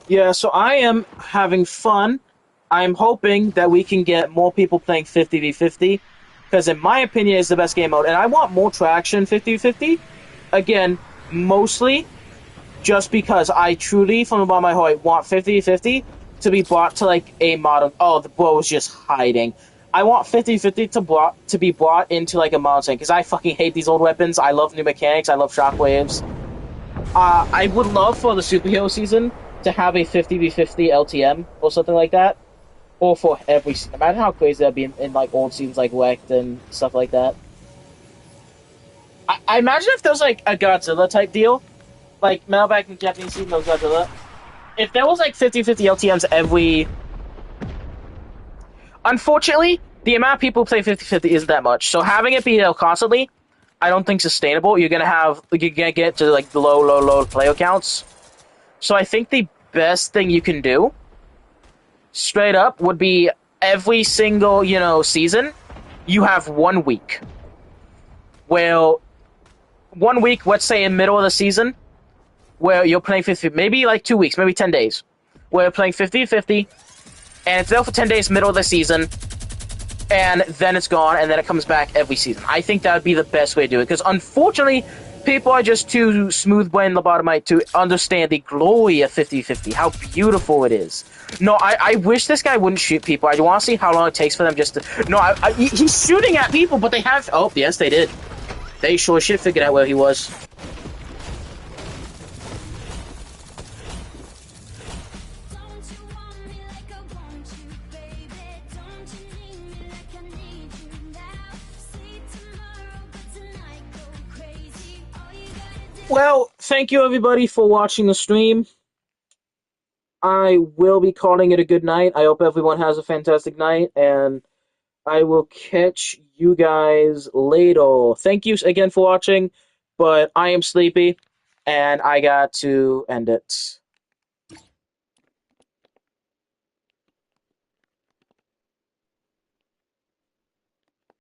Yeah, so I am having fun. I'm hoping that we can get more people playing 50v50 because, in my opinion, it's the best game mode. And I want more traction 50v50. Again, mostly just because I truly, from the bottom of my heart, want 50-50 to be brought to like a modern. Oh, the bow was just hiding. I want 50-50 to be brought into like a modern thing because I fucking hate these old weapons. I love new mechanics. I love shockwaves. I would love for the superhero season to have a 50v50 LTM or something like that. Or for every. Imagine how crazy that'd be in like old seasons like Wrecked and stuff like that. I imagine if there was like a Godzilla type deal, like back in the Japanese scene, no Godzilla. If there was like 50-50 LTMs every. Unfortunately, the amount of people who play 50-50 isn't that much. So having it be constantly, I don't think sustainable. You're gonna get to like the low player counts. So I think the best thing you can do, straight up, would be every single season, you have 1 week. Well, 1 week, let's say in middle of the season, where you're playing 50, maybe like 2 weeks, maybe 10 days, where you're playing 50-50, and it's there for 10 days, middle of the season, and then it's gone, and then it comes back every season. I think that would be the best way to do it, because unfortunately, people are just too smooth-brained lobotomite to understand the glory of 50-50, how beautiful it is. No, I wish this guy wouldn't shoot people. I want to see how long it takes for them just to... No, he's shooting at people, but they have... Oh, yes, they did. They sure shit figured out where he was. Well, thank you everybody for watching the stream. I will be calling it a good night. I hope everyone has a fantastic night, and I will catch you guys later. Thank you again for watching, but I am sleepy, and I got to end it.